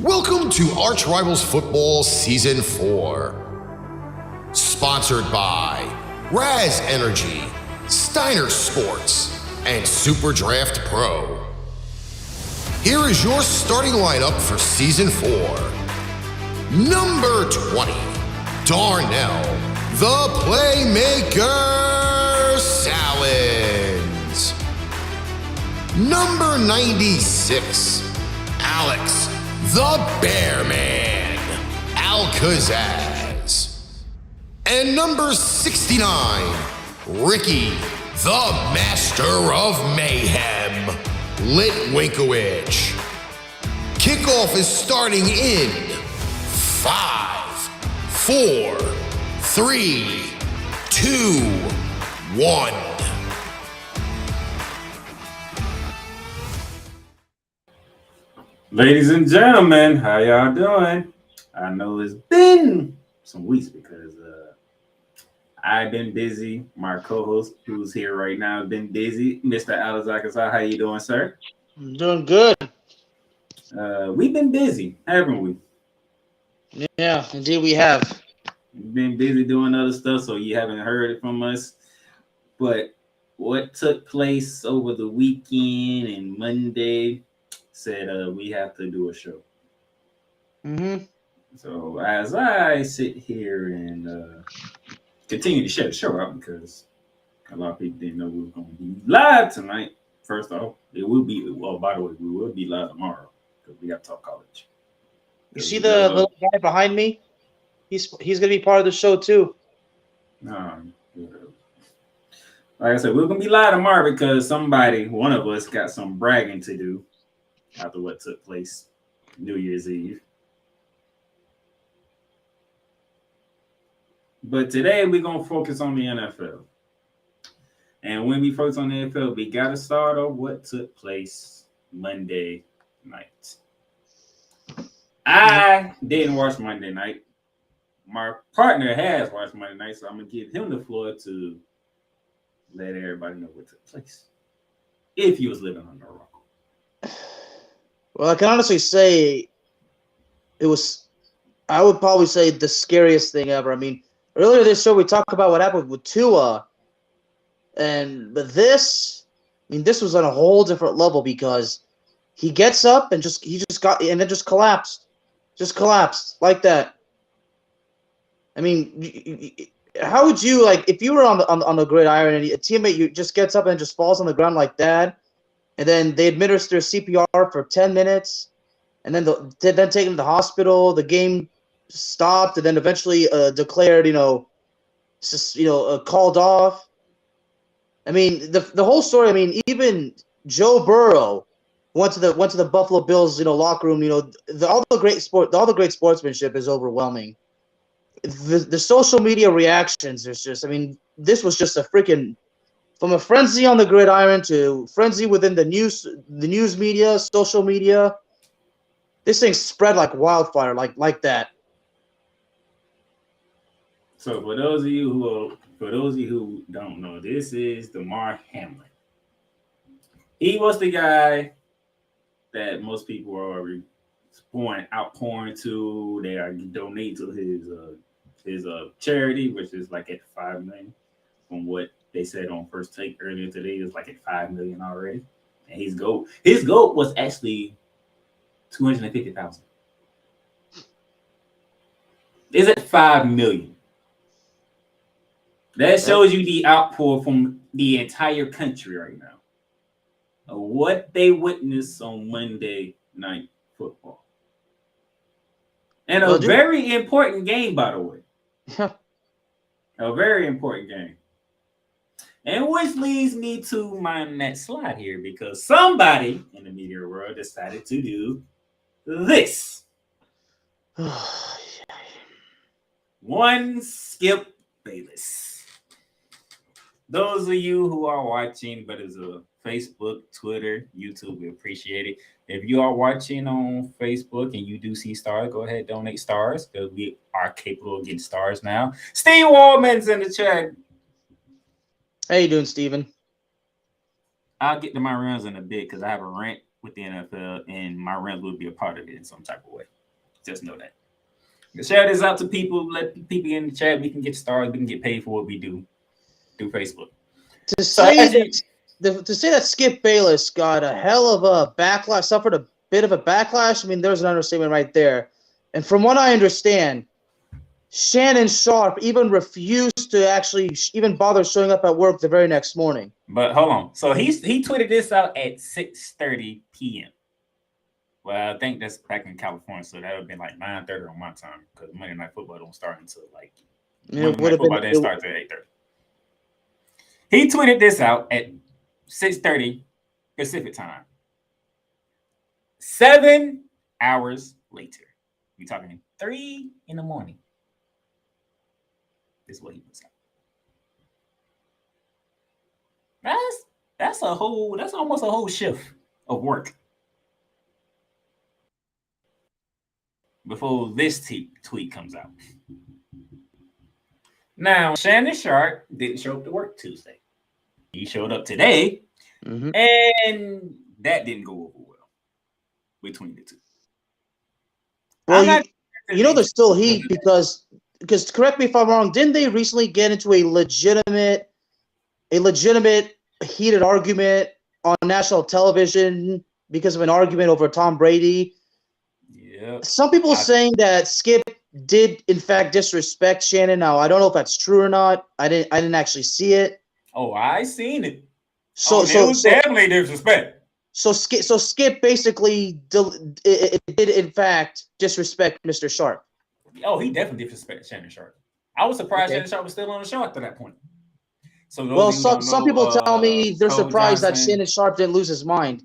Welcome to ArchRivals Football Season 4. Sponsored by Raz Energy, Steiner Sports, and Super Draft Pro. Here is your starting lineup for Season 4. Number 20, Darnell, the Playmaker, Sallins. Number 96, Alex, the Bear Man, Al-Kazzaz. And number 69, Ricky, the Master of Mayhem, Litwinkowich. Kickoff is starting in 5, 4, 3, 2, 1. Ladies and gentlemen, how y'all doing? I know it's been some weeks because I've been busy. My co-host, who's here right now, has been busy. Mr. Al-Kazzaz, how you doing, sir? I'm doing good. We've been busy, haven't we? Yeah, indeed we have. We've been busy doing other stuff, so you haven't heard it from us. But what took place over the weekend and Monday said we have to do a show. So as I sit here and continue to share the show out, because a lot of people didn't know we were going to be live tonight. First off, it will be, well, by the way, we will be live tomorrow because we got to talk college. You see the little guy behind me? He's going to be part of the show too. Like I said, we're going to be live tomorrow because one of us got some bragging to do after what took place New Year's Eve. But today we're going to focus on the NFL. And when we focus on the NFL, we got to start off what took place Monday night. I didn't watch Monday night. My partner has watched Monday night, so I'm going to give him the floor to let everybody know what took place. If he was living on the rock. Well, I can honestly say I would probably say the scariest thing ever. I mean, earlier this show we talked about what happened with Tua, but this was on a whole different level because he gets up and then just collapsed like that. I mean, how would you, like, if you were on the gridiron and a teammate just gets up and just falls on the ground like that? And then they administer CPR for 10 minutes, and then then take him to the hospital. The game stopped, and then eventually declared, called off. I mean, the whole story. I mean, even Joe Burrow went to the Buffalo Bills, locker room. All the great sportsmanship is overwhelming. The social media reactions. This was just a freaking. From a frenzy on the gridiron to frenzy within the news media, social media, this thing spread like wildfire, like that. So for those of you who don't know, this is Damar Hamlin. He was the guy that most people are outpouring to. They are donating to his charity, which is like at $5 million, from what they said on First Take earlier today. Is like at $5 million already, and his goal was actually $250,000. Is it $5 million? That shows you the outpour from the entire country right now of what they witnessed on Monday Night Football, and a very important game, by the way. A very important game. And which leads me to my next slide here, because somebody in the media world decided to do this. One Skip Bayless. Those of you who are watching, but it's a Facebook, Twitter, YouTube, we appreciate it. If you are watching on Facebook and you do see stars, go ahead, donate stars, because we are capable of getting stars now. Steve Wallman's in the chat. How you doing, Steven? I'll get to my runs in a bit because I have a rant with the NFL, and my rent will be a part of it in some type of way. Just know that. Share this out to people. Let people in the chat. We can get started. We can get paid for what we do through Facebook. To say that Skip Bayless got a hell of a backlash, suffered a bit of a backlash. I mean, there's an understatement right there. And from what I understand, Shannon Sharpe even refused to actually even bother showing up at work the very next morning. But hold on. So he tweeted this out at 6:30 p.m. Well, I think that's back in California, so that would have been like 9:30 on my time because Monday Night Football don't start until like Monday Night Football didn't start until 8:30. He tweeted this out at 6:30 Pacific time. 7 hours later, we're talking 3 in the morning. This is what he was saying. That's almost a whole shift of work before this tweet comes out. Now, Shannon Sharpe didn't show up to work Tuesday. He showed up today, and that didn't go over well between the two. Well, you know there's still heat because correct me if I'm wrong, didn't they recently get into a legitimate heated argument on national television because of an argument over Tom Brady? Yeah. Some people are saying that Skip did in fact disrespect Shannon. Now I don't know if that's true or not. I didn't actually see it. Oh, I seen it. So it was definitely disrespect. So Skip basically did in fact disrespect Mr. Sharpe. Oh, he definitely disrespected Shannon Sharpe. I was surprised Shannon Sharpe was still on the show after that point. So some people tell me they're surprised that Shannon Sharpe didn't lose his mind.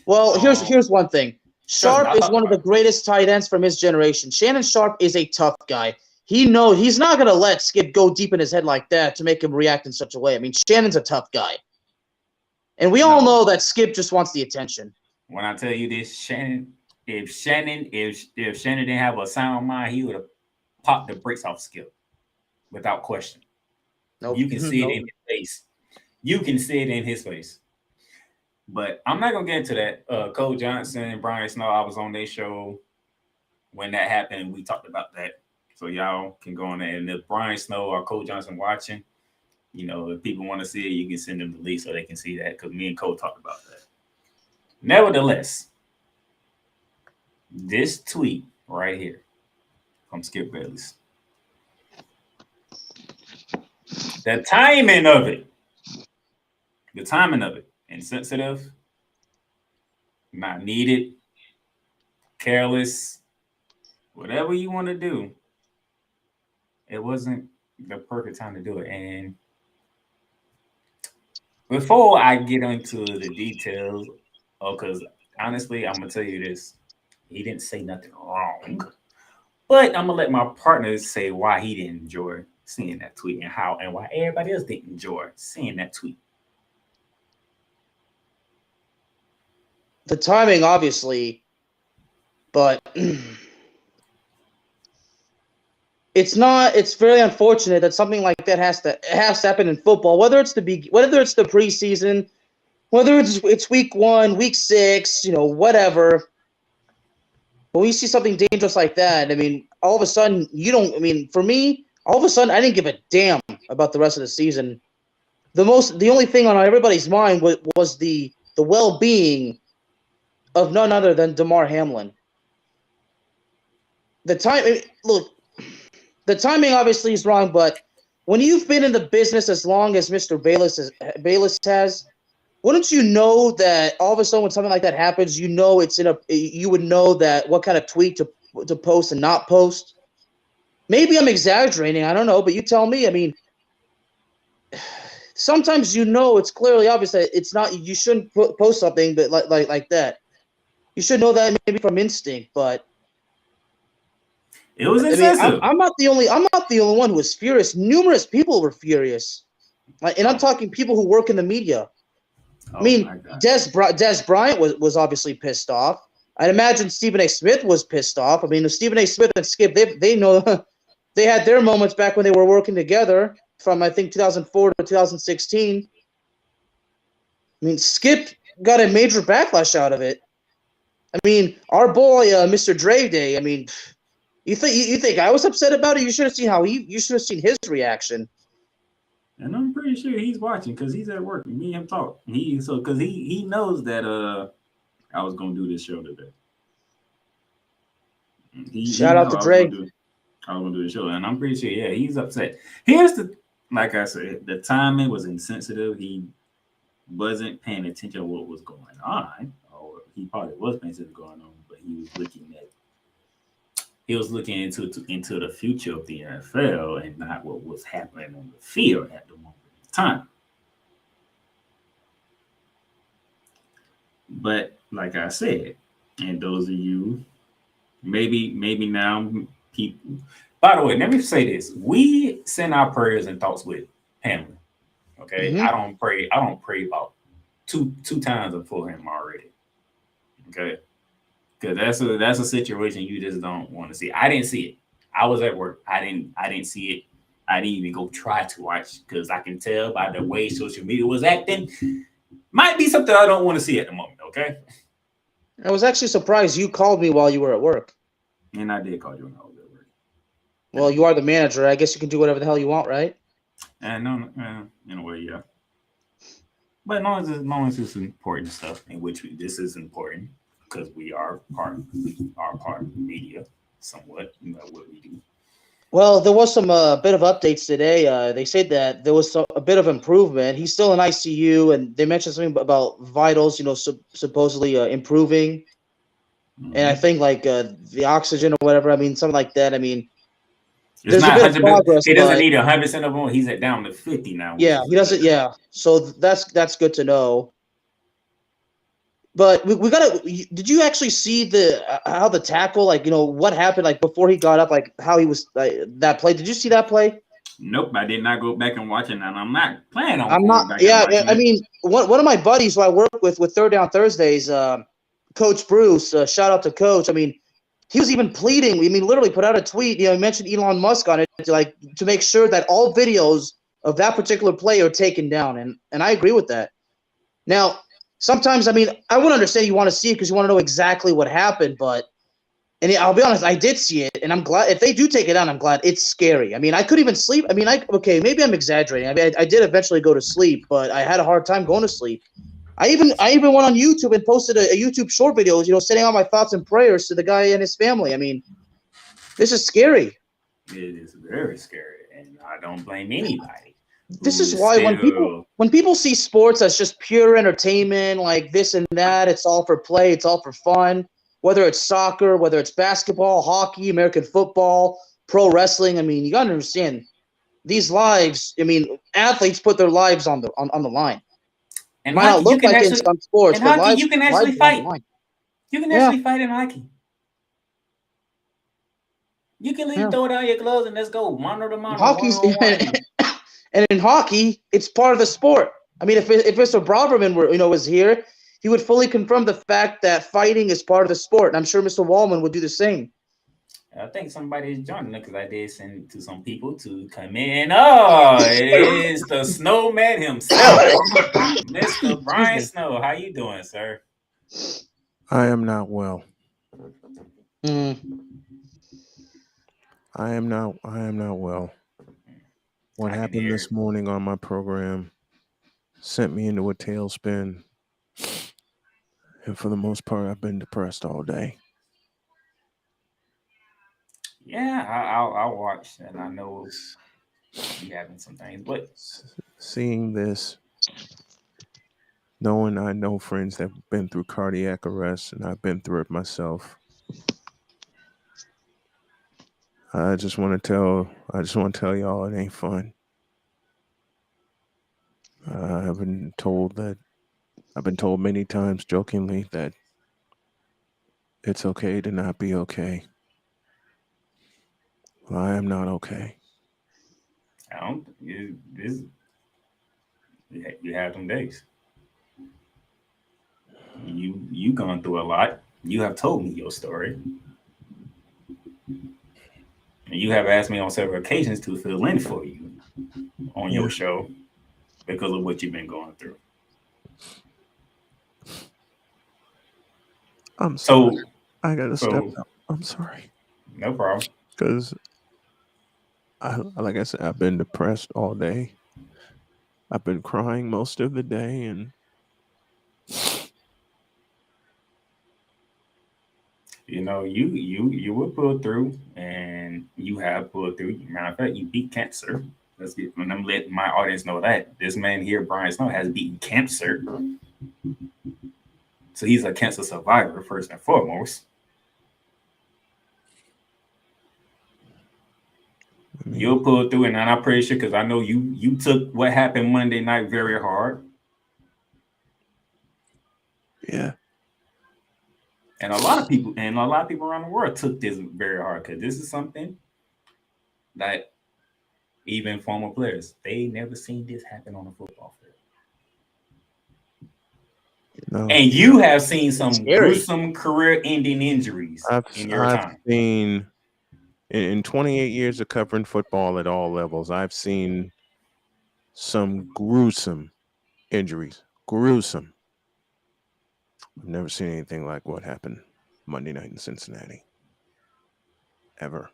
Well, here's one thing. Sharpe is one of the greatest tight ends from his generation. Shannon Sharpe is a tough guy. He knows he's not going to let Skip go deep in his head like that to make him react in such a way. I mean, Shannon's a tough guy. And we all know that Skip just wants the attention. When I tell you this, if Shannon didn't have a sound mind, he would have popped the brakes off Skip without question. Nope. You can see it in his face. You can see it in his face. But I'm not gonna get into that. Cole Johnson, Brian Snow, I was on their show when that happened, and we talked about that. So y'all can go on there. And if Brian Snow or Cole Johnson watching, if people want to see it, you can send them the link so they can see that because me and Cole talked about that. Nevertheless, this tweet right here from Skip Bayless. The timing of it, insensitive, not needed, careless, whatever you want to do, it wasn't the perfect time to do it. And before I get into the details, because honestly, I'm going to tell you this, he didn't say nothing wrong, but I'm going to let my partners say why he didn't enjoy seeing that tweet and why everybody else didn't enjoy seeing that tweet. The timing, obviously, but it's very unfortunate that something like that has to happen in football, whether it's the preseason, whether it's week 1, week 6, whatever. When we see something dangerous like that, I mean, all of a sudden for me, all of a sudden, I didn't give a damn about the rest of the season. The only thing on everybody's mind was the well-being of none other than Damar Hamlin. The timing obviously is wrong, but when you've been in the business as long as Mr. Bayless has, wouldn't you know that all of a sudden when something like that happens, you would know that what kind of tweet to post and not post? Maybe I'm exaggerating. I don't know, but you tell me. I mean, sometimes it's clearly obvious that it's not. You shouldn't post something, but like that. You should know that maybe from instinct, but it was insensitive. I'm not the only one who was furious. Numerous people were furious, and I'm talking people who work in the media. I mean, Des Bryant was obviously pissed off. I'd imagine Stephen A. Smith was pissed off. I mean, Stephen A. Smith and Skip, they know. They had their moments back when they were working together from, I think, 2004 to 2016. I mean, Skip got a major backlash out of it. I mean, our boy, Mr. Dre Day. I mean, you think I was upset about it? You should have seen you should have seen his reaction. And I'm pretty sure he's watching because he's at work. Me and him talk. Because he knows that I was gonna do this show today. Shout out to Dre. I was gonna do the show, and I'm pretty sure, yeah, he's upset. Here's like I said, the timing was insensitive. He wasn't paying attention to what was going on, or he probably was paying attention to what was going on, but he was looking into the future of the NFL and not what was happening on the field at the moment in time. But like I said, and those of you, maybe now people. By the way, let me say this: we send our prayers and thoughts with Hamlin. Okay, I don't pray about two times before him already. Okay, because that's a situation you just don't want to see. I didn't see it. I was at work. I didn't see it. I didn't even go try to watch because I can tell by the way social media was acting. Might be something I don't want to see at the moment. Okay. I was actually surprised you called me while you were at work. And I did call you when I was at work. Well, you are the manager. I guess you can do whatever the hell you want, right? And no, in a way, yeah. But as long as it's important stuff, in which this is important because we are part of the media, somewhat. You know what we do. Well, there was some bit of updates today. They said that there was a bit of improvement. He's still in ICU, and they mentioned something about vitals, supposedly improving. And I think like the oxygen or whatever. I mean, something like that. I mean, there's not 100%. He doesn't need 100% of them. He's at down to 50 now. Yeah, he doesn't. Yeah, so that's good to know. But we gotta. Did you actually see how the tackle, what happened, before he got up, how he was that play? Did you see that play? Nope, I did not go back and watch it, and I'm not planning on. I'm not. Yeah, I mean, one of my buddies who I work with Third Down Thursdays, Coach Bruce. Shout out to Coach. I mean, he was even pleading. I mean, literally put out a tweet. He mentioned Elon Musk on it to make sure that all videos of that particular play are taken down, and I agree with that. Now. Sometimes, I mean, I would understand you want to see it because you want to know exactly what happened, and I'll be honest, I did see it, and I'm glad if they do take it down. I'm glad. It's scary. I mean, I couldn't even sleep. I mean, maybe I'm exaggerating. I mean, I did eventually go to sleep, but I had a hard time going to sleep. I even went on YouTube and posted a YouTube short video, sending all my thoughts and prayers to the guy and his family. I mean, this is scary. It is very scary, and I don't blame anybody. This is why when people see sports as just pure entertainment, like this and that, it's all for play, it's all for fun. Whether it's soccer, whether it's basketball, hockey, American football, pro wrestling. I mean, you gotta understand these lives. I mean, athletes put their lives on the line. And might not look like in some sports, but hockey, you can actually fight. You can actually fight in hockey. You can throw down your gloves and let's go mano to mano. Hockey's. And in hockey, it's part of the sport. I mean, if Mr. Braverman was here, he would fully confirm the fact that fighting is part of the sport. And I'm sure Mr. Wallman would do the same. I think somebody is joining because I did send to some people to come in. Oh, it is the snowman himself, Mr. Brian Snow. How you doing, sir? I am not well. Mm. I am not well. What happened this morning on my program sent me into a tailspin. And for the most part, I've been depressed all day. Yeah, I'll watch, and I know you having some things, but seeing this, knowing I know friends that have been through cardiac arrest, and I've been through it myself. I just want to tell y'all it ain't fun. I've been told many times jokingly that it's okay to not be okay. Well, I am not okay. You have some days. You gone through a lot. You have told me your story. And you have asked me on several occasions to fill in for you on your show because of what you've been going through. I'm sorry. So, I gotta step so out. I'm sorry. no problem. Because like I said, I've been depressed all day. I've been crying most of the day, and You know, you will pull through, and you have pulled through. Matter of fact, you beat cancer. Let's get. And I'm letting my audience know that this man here, Brian Snow, has beaten cancer. So he's a cancer survivor first and foremost. You'll pull through, and I'm pretty sure because I know you took what happened Monday night very hard. yeah. And a lot of people around the world took this very hard because this is something that even former players, they never seen this happen on a football field. No. And you have seen some Scary. gruesome career-ending injuries in your I've time. seen in 28 years of covering football at all levels, I've seen some gruesome injuries. Gruesome. I've never seen anything like what happened Monday night in Cincinnati. Ever.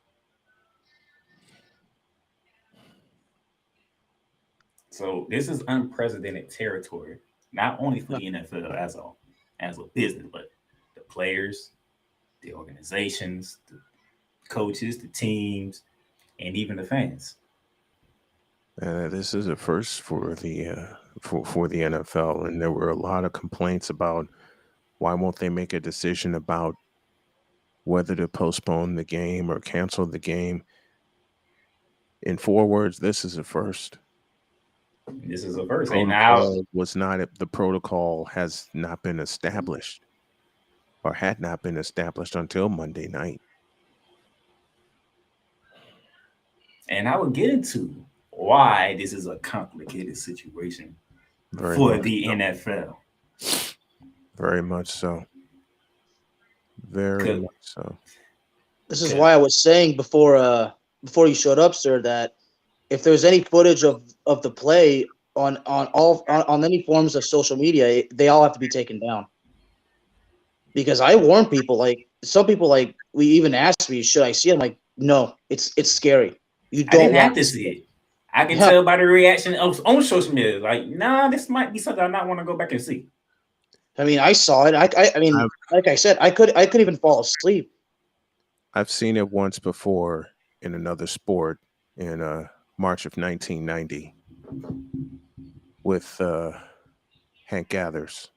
So this is unprecedented territory, not only for the NFL as a business, but the players, the organizations, the coaches, the teams, and even the fans. This is a first for the NFL, and there were a lot of complaints about why won't they make a decision about whether to postpone the game or cancel the game. In 4 words, this is a first. This is a first. The protocol has not been established, or had not been established until Monday night. And I will get into why this is a complicated situation for the NFL. Very much so. Very much so. This is why I was saying before you showed up, sir, that if there's any footage of the play on any forms of social media, they all have to be taken down. Because I warn people, like some people, like we even asked me, should I see it? I'm like, no, it's scary. You don't I didn't have to see it. I can tell by the reaction on social media. Like, nah, this might be something I not want to go back and see. I mean, I saw it. I mean, like I said, I could even fall asleep. I've seen it once before in another sport in March of 1990 with Hank Gathers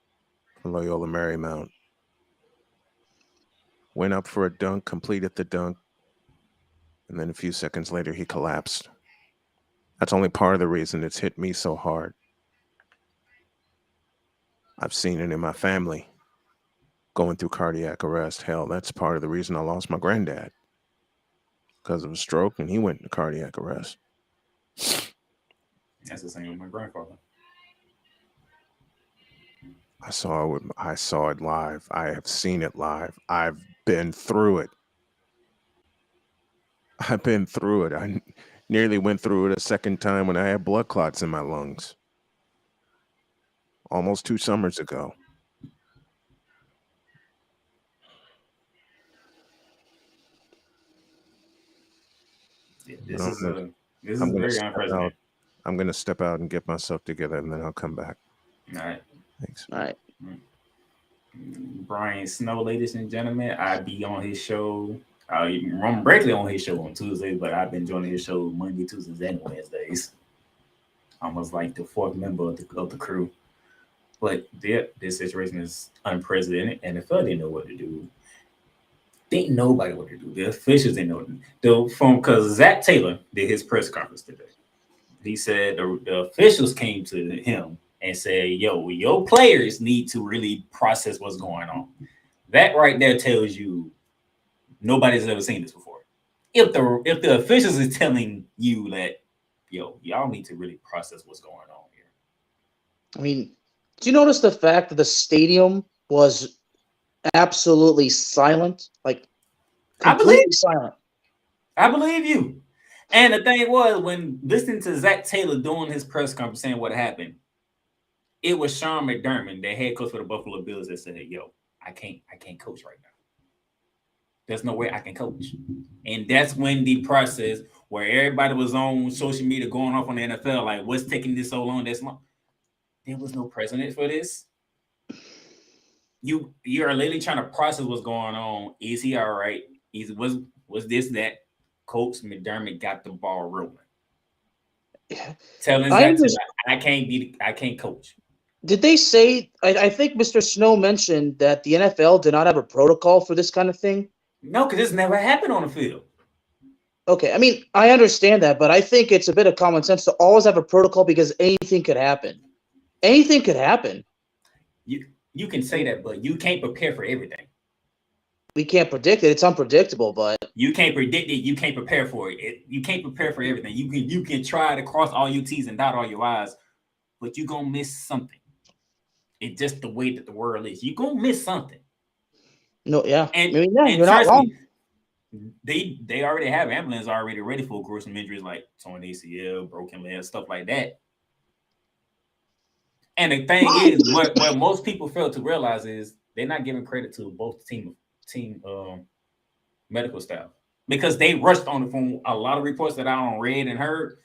from Loyola Marymount. Went up for a dunk, completed the dunk, and then a few seconds later he collapsed. That's only part of the reason it's hit me so hard. I've seen it in my family going through cardiac arrest. Hell, that's part of the reason I lost my granddad because of a stroke, and he went into cardiac arrest. That's the same with my grandfather. I saw it live. I have seen it live. I've been through it. I nearly went through it a second time when I had blood clots in my lungs. Almost 2 summers ago. Yeah, this is very unprecedented. I'm going to step out and get myself together, and then I'll come back. All right. Thanks. All right. Brian Snow, ladies and gentlemen, I be on his show. I'm regularly on his show on Tuesdays, but I've been joining his show Monday, Tuesdays, and Wednesdays. Almost like the fourth member of the crew. But this situation is unprecedented, and the NFL didn't know what to do. Didn't nobody what to do. The officials didn't know. Because Zach Taylor did his press conference today. He said the officials came to him and said, yo, your players need to really process what's going on. That right there tells you nobody's ever seen this before. If the officials is telling you that, yo, y'all need to really process what's going on here. I mean, do you notice the fact that the stadium was absolutely silent? Like, completely silent. I believe you. And the thing was, when listening to Zach Taylor doing his press conference saying what happened, it was Sean McDermott, the head coach for the Buffalo Bills, that said, yo, I can't coach right now. There's no way I can coach. And that's when the process where everybody was on social media going off on the NFL, like, what's taking this so long? That's long. There was no precedent for this. You are literally trying to process what's going on. Is he all right? Was this that? Coach McDermott got the ball rolling. Telling that I can't coach. Did they say? I think Mr. Snow mentioned that the NFL did not have a protocol for this kind of thing. No, because this never happened on the field. Okay, I mean, I understand that, but I think it's a bit of common sense to always have a protocol because anything could happen. Anything could happen. You can say that, but you can't prepare for everything. We can't predict it. It's unpredictable, but you can't predict it. You can't prepare for it. You can't prepare for everything. You can try to cross all your T's and dot all your I's, but you're gonna miss something. It's just the way that the world is. You're gonna miss something. No, yeah. And, I mean, yeah, and you're not wrong. They already have ambulance already ready for gruesome injuries like torn ACL, broken leg, stuff like that. And the thing is, what most people fail to realize is they're not giving credit to both team medical staff because they rushed on the phone. A lot of reports that I read and heard,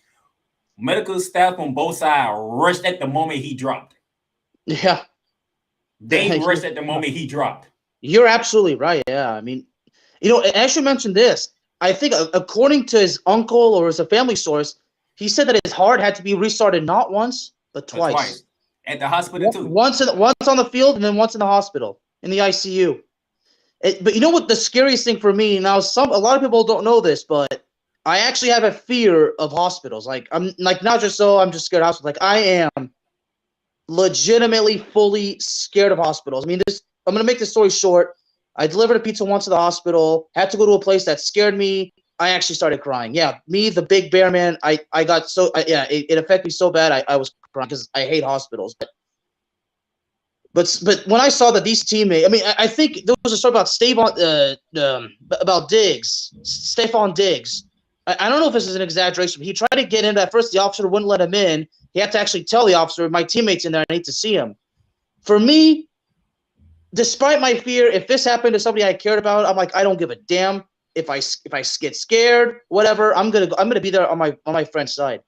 medical staff on both sides rushed at the moment he dropped. Yeah, they rushed at the moment he dropped. You're absolutely right. Yeah, I mean, I should mention this. I think according to his uncle or as a family source, he said that his heart had to be restarted not once but twice. At the hospital too. Once on the field and then once in the hospital in the ICU. But you know what the scariest thing for me now? A lot of people don't know this, but I actually have a fear of hospitals. Like I'm like not just I'm just scared of hospitals. Like I am legitimately fully scared of hospitals. I mean, I'm gonna make this story short. I delivered a pizza once to the hospital. Had to go to a place that scared me. I actually started crying. Yeah, me, the big bear man. I got so it affected me so bad. I was crying because I hate hospitals. But when I saw that these teammates, I mean, I think there was a story about Diggs, Stephon Diggs. I don't know if this is an exaggeration, but he tried to get in. At first, the officer wouldn't let him in. He had to actually tell the officer, "My teammate's in there. I need to see him." For me, despite my fear, if this happened to somebody I cared about, I'm like, I don't give a damn. If I get scared, whatever, I'm gonna be there on my friend's side.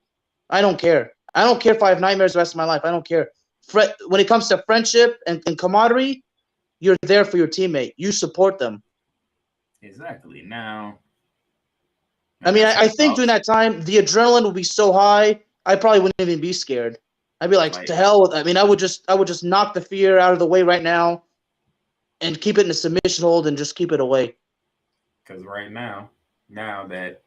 I don't care. I don't care if I have nightmares the rest of my life. I don't care. When it comes to friendship and camaraderie, you're there for your teammate. You support them. Exactly. Now, I mean, I think during that time, the adrenaline would be so high, I probably wouldn't even be scared. I'd be like, to hell with. I mean, I would just knock the fear out of the way right now, and keep it in a submission hold and just keep it away. Because right now that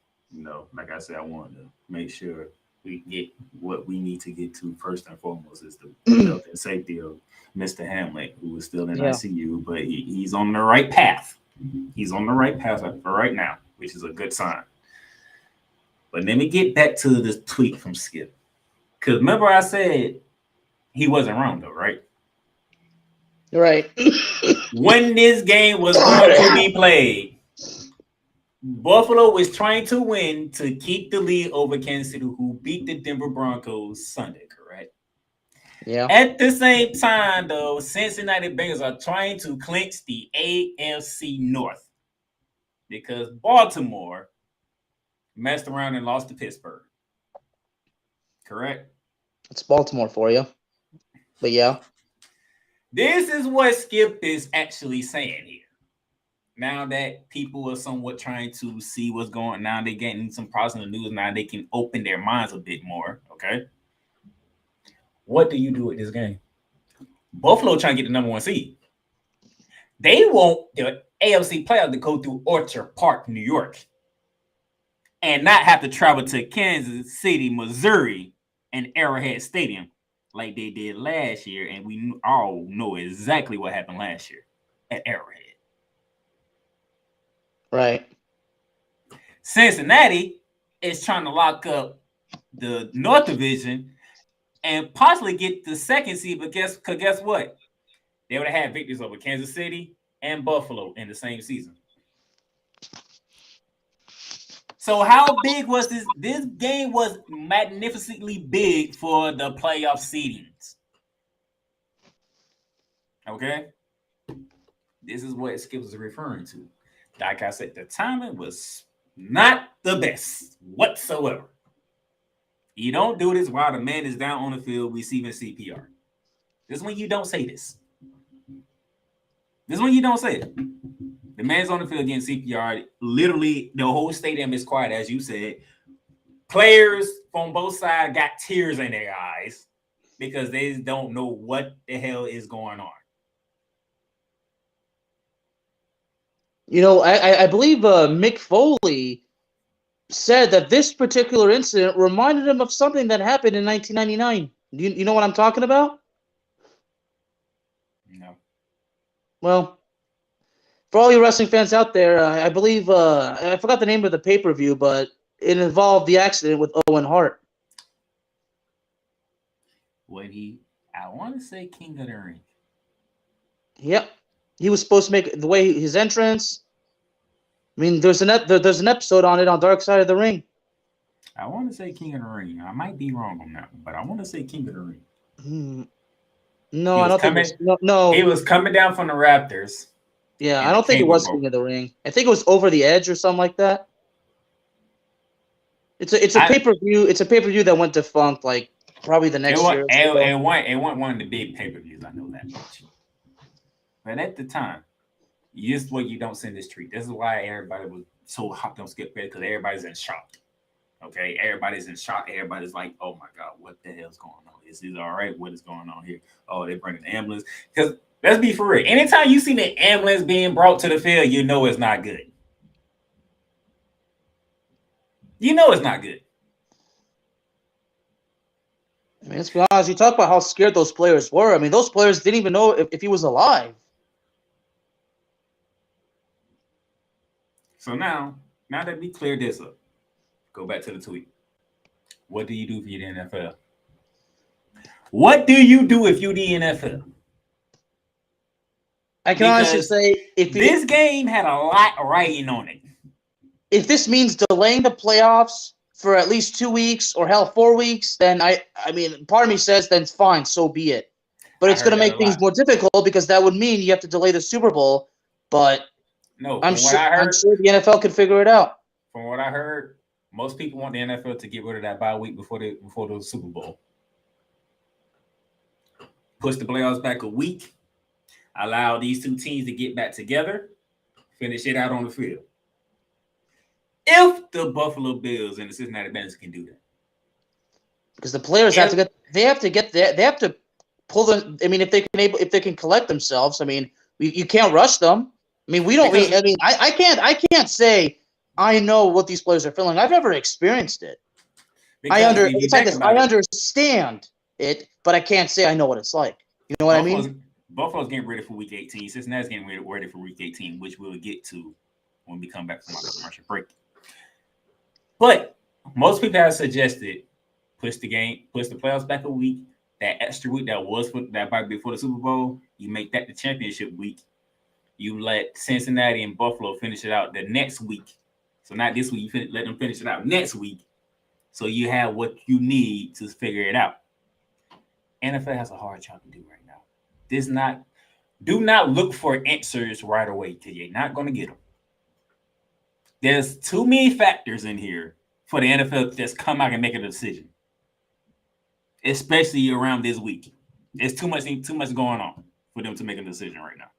like I said, I want to make sure we get what we need to get to first and foremost is the health and safety of Mr. Hamlin, who is still in ICU, but he's on the right path. He's on the right path for right now, which is a good sign. But let me get back to this tweet from Skip. Because remember I said he wasn't wrong, though, right? Right. When this game was going to be played, Buffalo was trying to win to keep the lead over Kansas City, who beat the Denver Broncos Sunday, correct? Yeah. At the same time, though, Cincinnati Bengals are trying to clinch the AFC North because Baltimore messed around and lost to Pittsburgh. Correct? It's Baltimore for you. But yeah. This is what Skip is actually saying here. Now that people are somewhat trying to see what's going on, now they're getting some positive news. Now they can open their minds a bit more. Okay. What do you do with this game? Buffalo trying to get the number 1 seed. They want the AFC playoffs to go through Orchard Park, New York, and not have to travel to Kansas City, Missouri, and Arrowhead Stadium like they did last year. And we all know exactly what happened last year at Arrowhead. Right. Cincinnati is trying to lock up the North Division and possibly get the 2nd seed. But guess what? They would have had victories over Kansas City and Buffalo in the same season. So how big was this? This game was magnificently big for the playoff seedings. Okay? This is what Skip was referring to. Like I said, the timing was not the best whatsoever. You don't do this while the man is down on the field receiving CPR. This is when you don't say this. This is when you don't say it. The man's on the field getting CPR. Literally, the whole stadium is quiet, as you said. Players from both sides got tears in their eyes because they don't know what the hell is going on. You know, I believe Mick Foley said that this particular incident reminded him of something that happened in 1999. You know what I'm talking about? No. Well, for all you wrestling fans out there, I believe I forgot the name of the pay-per-view, but it involved the accident with Owen Hart. When I want to say King of the Ring. Yep, he was supposed to make the way his entrance. I mean, there's an episode on it on Dark Side of the Ring. I want to say King of the Ring. I might be wrong on that one, but I want to say King of the Ring. No, I don't think it was, no. He was coming down from the Raptors. Yeah, I don't think it was King of the Ring. I think it was Over the Edge or something like that. It's a pay-per-view. It's a pay-per-view that went defunct like probably the next year. It wasn't one of the big pay-per-views. I know that much. But at the time, this is what you don't send this treat. This is why everybody was so hot on Skip Bayless, because everybody's in shock. Okay, everybody's in shock. Everybody's like, "Oh my God, what the hell's going on? Is this all right? What is going on here? Oh, they're bringing the ambulance." Because let's be for real. Anytime you see the ambulance being brought to the field, you know it's not good. You know it's not good. I mean, let's be honest. You talk about how scared those players were. I mean, those players didn't even know if he was alive. So now that we cleared this up, go back to the tweet. What do you do for the NFL? What do you do if you're the NFL? I can honestly say this game had a lot writing on it. If this means delaying the playoffs for at least 2 weeks or hell 4 weeks, then I mean, part of me says then it's fine, so be it. But it's going to make things more difficult because that would mean you have to delay the Super Bowl. But no, I'm sure the NFL can figure it out. From what I heard, most people want the NFL to get rid of that bye week before the Super Bowl. Push the playoffs back a week. Allow these two teams to get back together. Finish it out on the field. If the Buffalo Bills and the Cincinnati Bengals can do that, because the players have to pull the. I mean, if they can collect themselves. I mean, you can't rush them. I mean, I can't say I know what these players are feeling. I've never experienced it. I understand it, but I can't say I know what it's like. You know what I mean? Buffalo's getting ready for Week 18. Cincinnati's getting ready for Week 18, which we'll get to when we come back from our commercial break. But most people have suggested push the playoffs back a week. That extra week that might be before the Super Bowl, you make that the championship week. You let Cincinnati and Buffalo finish it out the next week. So not this week, you let them finish it out next week. So you have what you need to figure it out. NFL has a hard job to do right now. Do not look for answers right away because you're not going to get them. There's too many factors in here for the NFL to just come out and make a decision, especially around this week. There's too much going on for them to make a decision right now.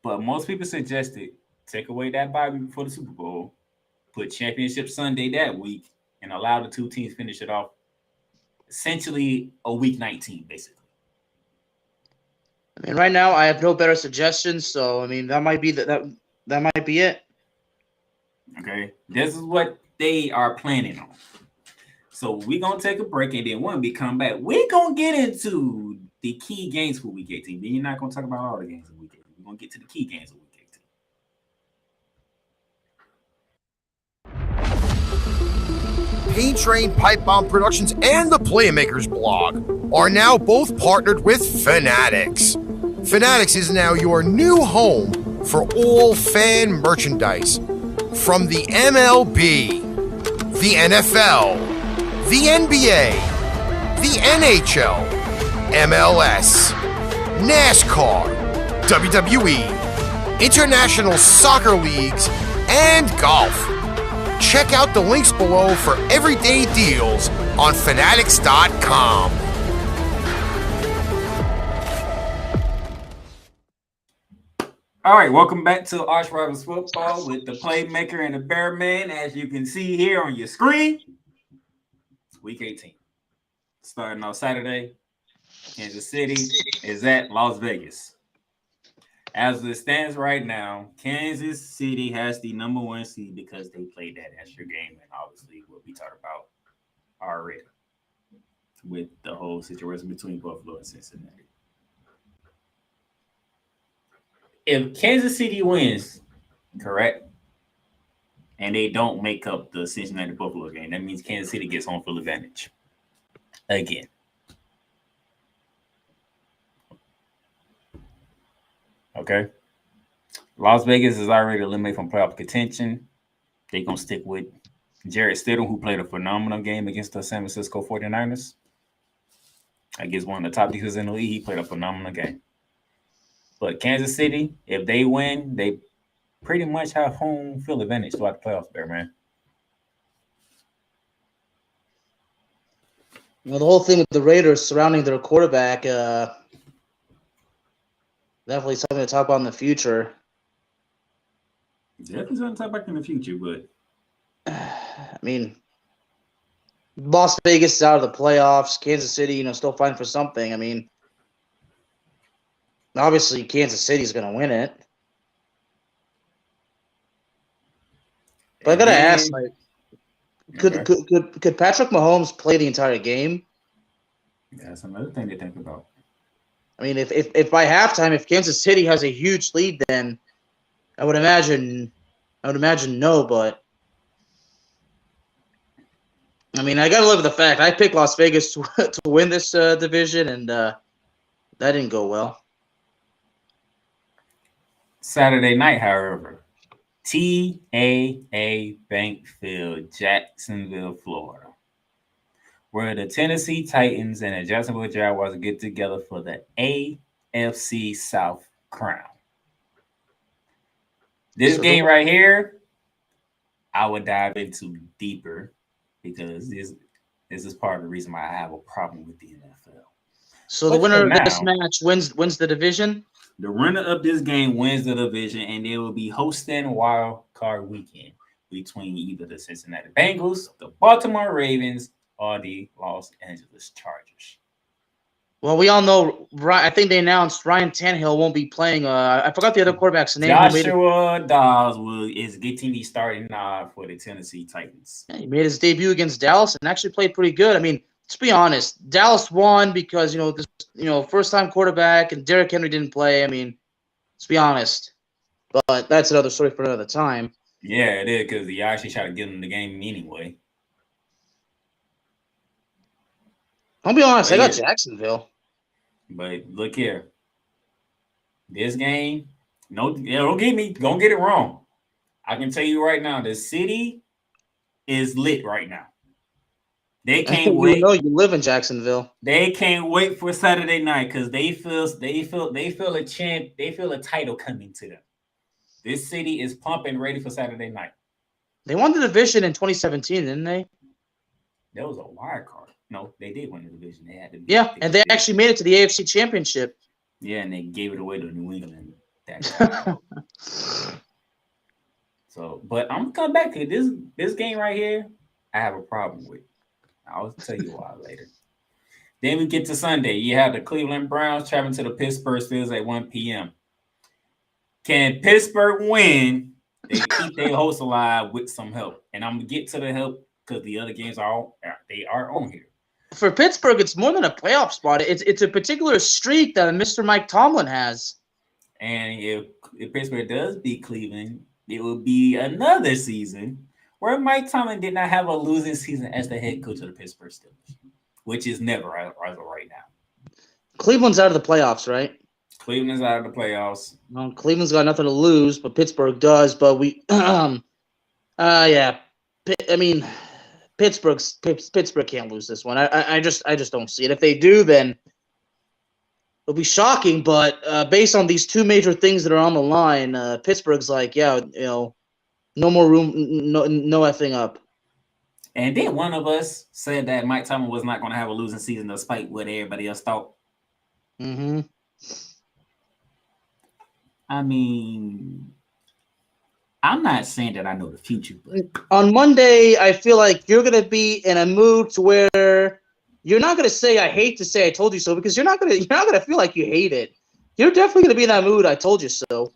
But most people suggested take away that bye week before the Super Bowl, put Championship Sunday that week, and allow the two teams finish it off essentially a week 19, basically. I mean, right now I have no better suggestions, so I mean that might be that might be it. Okay, this is what they are planning on. So we're gonna take a break, and then when we come back, we're gonna get into the key games for Week 18. Then you're not gonna talk about all the games of Week 18. We're gonna get to the key games of Week 18. Paint Train Pipe Bomb Productions and the Playmakers blog are now both partnered with Fanatics. Fanatics is now your new home for all fan merchandise from the MLB, the NFL, the NBA, the NHL, MLS, NASCAR, WWE, international soccer leagues, and golf. Check out the links below for everyday deals on fanatics.com. All right, welcome back to ArchRivals Football with the Playmaker and the Bearman. As you can see here on your screen, it's Week 18. Starting on Saturday, Kansas City is at Las Vegas. As it stands right now, Kansas City has the number 1 seed because they played that extra game, and obviously what we talked about already with the whole situation between Buffalo and Cincinnati. If Kansas City wins, correct, and they don't make up the Cincinnati Buffalo game, that means Kansas City gets home field advantage again. Okay. Las Vegas is already eliminated from playoff contention. They're going to stick with Jarrett Stidham, who played a phenomenal game against the San Francisco 49ers. Against one of the top defenses in the league, he played a phenomenal game. But Kansas City, if they win, they pretty much have home field advantage throughout the playoffs there, man. You know, the whole thing with the Raiders surrounding their quarterback, definitely something to talk about in the future. Definitely something to talk about in the future, but I mean, Las Vegas is out of the playoffs. Kansas City, still fighting for something. I mean, obviously Kansas City's going to win it. But I gotta ask, could Patrick Mahomes play the entire game? That's another thing to think about. I mean, if by halftime, if Kansas City has a huge lead, then I would imagine no. But I mean, I gotta live with the fact I picked Las Vegas to win this division, and that didn't go well. Saturday night, however, TAA Bank Field, Jacksonville, Florida, where the Tennessee Titans and the Jacksonville Jaguars get together for the AFC South crown. This game right here, I would dive into deeper because this is part of the reason why I have a problem with the NFL. So the winner of this match wins the division? The winner of this game wins the division, and they will be hosting Wild Card Weekend between either the Cincinnati Bengals, the Baltimore Ravens, or the Los Angeles Chargers. Well, we all know. I think they announced Ryan Tannehill won't be playing. I forgot the other quarterback's name. Joshua Dobbs is getting the starting nod for the Tennessee Titans. Yeah, he made his debut against Dallas and actually played pretty good. I mean, let's be honest. Dallas won because first-time quarterback and Derrick Henry didn't play. I mean, let's be honest. But that's another story for another time. Yeah, it is because he actually tried to get him the game anyway. I'll be honest. I got Jacksonville. But look here. This game, don't get it wrong. I can tell you right now, the city is lit right now. They can't wait. You live in Jacksonville. They can't wait for Saturday night because they feel a chant. They feel a title coming to them. This city is pumping, ready for Saturday night. They won the division in 2017, didn't they? That was a wild card. No, they did win the division. They had to. And they actually made it to the AFC Championship. Yeah, and they gave it away to New England. So, but I'm gonna come back to this game right here. I have a problem with. I'll tell you why later. Then we get to Sunday. You have the Cleveland Browns traveling to the Pittsburgh Steelers at 1 p.m. Can Pittsburgh win? They keep their hosts alive with some help, and I'm gonna get to the help because the other games are on here. For Pittsburgh, it's more than a playoff spot. It's a particular streak that Mr. Mike Tomlin has. And if Pittsburgh does beat Cleveland, it will be another season where Mike Tomlin did not have a losing season as the head coach of the Pittsburgh Steelers, which is never as of right now. Cleveland's out of the playoffs, right? Cleveland's out of the playoffs. Well, Cleveland's got nothing to lose, but Pittsburgh does. But I mean, Pittsburgh can't lose this one. I just don't see it. If they do, then it'll be shocking, but based on these two major things that are on the line, Pittsburgh's like, yeah, no more room, no effing up. And then one of us said that Mike Tomlin was not going to have a losing season despite what everybody else thought. Mm-hmm. I mean, I'm not saying that I know the future, but on Monday, I feel like you're going to be in a mood to where you're not going to say, I hate to say I told you so, because you're not going to feel like you hate it. You're definitely going to be in that mood, I told you so.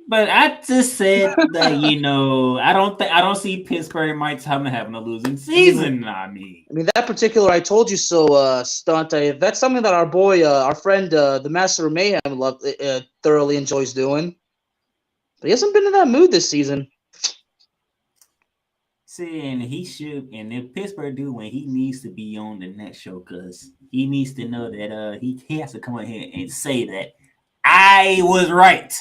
But I just said that, I don't see Pittsburgh and Mike Tomlin having a losing season. I mean, that particular "I told you so" stunt. That's something that our boy, our friend, the Master of Mayhem, thoroughly enjoys doing. But he hasn't been in that mood this season. See, and he should. And if Pittsburgh do win, he needs to be on the next show because he needs to know that he has to come out here and say that I was right.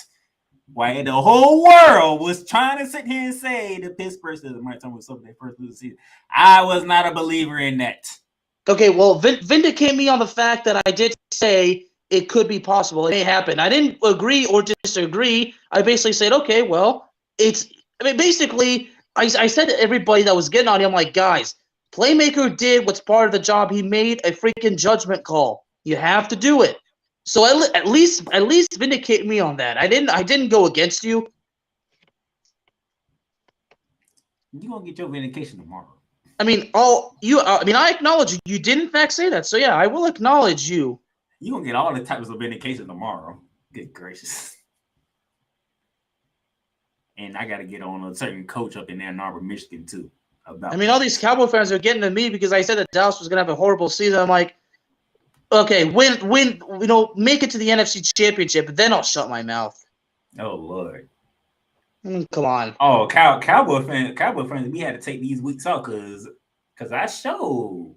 While the whole world was trying to sit here and say the Pittsburgh says Mike Tomlin was something their first losing season, I was not a believer in that. Okay, well, vindicate me on the fact that I did say it could be possible. It may happen. I didn't agree or disagree. I basically said, okay, well, basically, I said to everybody that was getting on him, like, guys, Playmaker did what's part of the job. He made a freaking judgment call. You have to do it. So at least vindicate me on that. I didn't go against you. You're gonna get your vindication tomorrow. I acknowledge you did in fact say that. So yeah, I will acknowledge you. You're gonna get all the types of vindication tomorrow. Good gracious. And I gotta get on a certain coach up in Ann Arbor, Michigan, too. All these Cowboy fans are getting to me because I said that Dallas was gonna have a horrible season. I'm like, okay, win, make it to the NFC Championship, then I'll shut my mouth. Oh Lord. Come on. Oh, Cowboy fans, we had to take these weeks off because I showed.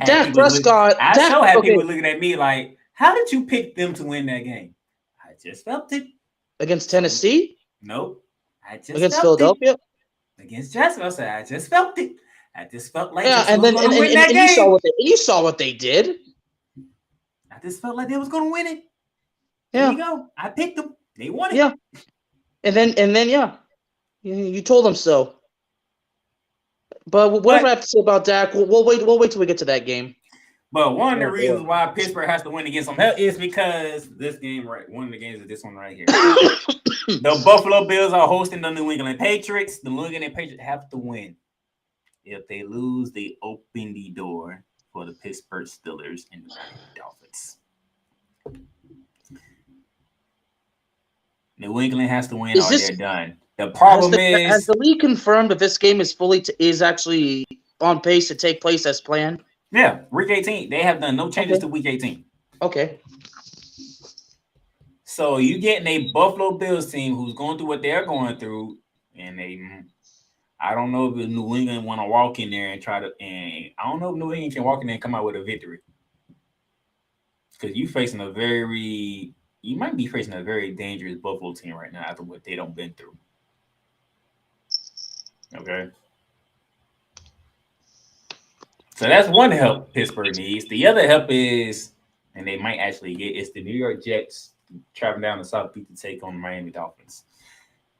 Dak Prescott. Had people looking at me like, how did you pick them to win that game? I just felt it. Against Tennessee? Nope. Against Philadelphia? Against Jacksonville, I said I just felt it. I just felt like you saw what they did. I just felt like they was going to win it. Yeah. There you go. I picked them. They won it. Yeah. And then yeah, you told them so. But whatever I have to say about Dak, we'll wait till we get to that game. But one of the reasons why Pittsburgh has to win against them is because this game, one of the games is this one right here. The Buffalo Bills are hosting the New England Patriots. The New England Patriots have to win. If they lose, they open the door for the Pittsburgh Steelers and the Miami Dolphins. New England has to win or they're done. The problem has the league confirmed that this game is actually on pace to take place as planned? Yeah, week 18. They have done no changes to week 18. Okay. So you getting a Buffalo Bills team who's going through what they're going through, and I don't know if New England want to walk in there and I don't know if New England can walk in there and come out with a victory. Because you might be facing a very dangerous Buffalo team right now after what they don't been through. Okay. So that's one help Pittsburgh needs. The other help is, and they might actually get, is the New York Jets traveling down to South Beach to take on the Miami Dolphins.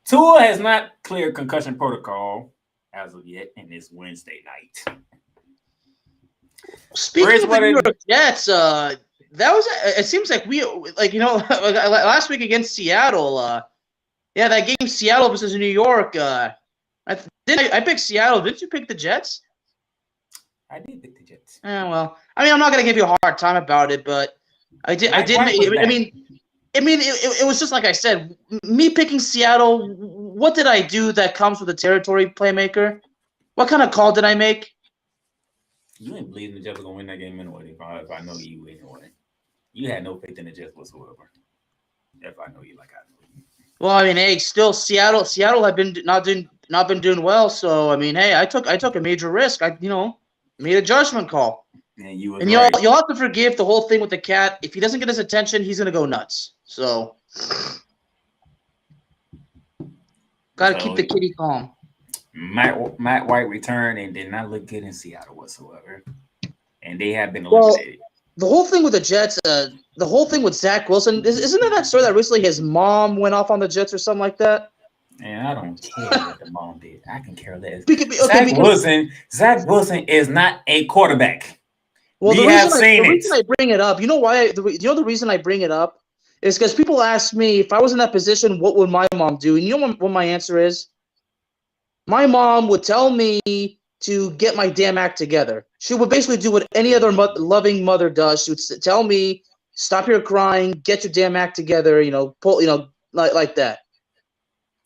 Tua has not cleared concussion protocol as of yet, and it's Wednesday night. Speaking of the New York Jets, it seems like last week against Seattle, that game Seattle versus New York, I picked Seattle. Didn't you pick the Jets? I did pick the Jets. Well, I'm not gonna give you a hard time about it, but I did. It was just like I said. Me picking Seattle. What did I do that comes with the territory, Playmaker? What kind of call did I make? You ain't believing the Jets were gonna win that game anyway. If I know you anyway, you had no faith in the Jets whatsoever. If I know you like I know you. Well, still Seattle have been not been doing well. So I took a major risk. Made a judgment call. And you'll have to forgive the whole thing with the cat. If he doesn't get his attention, he's gonna go nuts. So gotta keep the kitty calm. Matt White returned and did not look good in Seattle whatsoever. And they have been eliminated. The whole thing with the Jets, the the whole thing with Zach Wilson, isn't there that story that recently his mom went off on the Jets or something like that? Man, I don't care what the mom did. I can care less. Zach Wilson is not a quarterback. Well, the reason I bring it up, you know why? The reason I bring it up is because people ask me if I was in that position, what would my mom do? And you know what my answer is? My mom would tell me to get my damn act together. She would basically do what any other loving mother does. She would tell me, "Stop your crying, get your damn act together." Like that.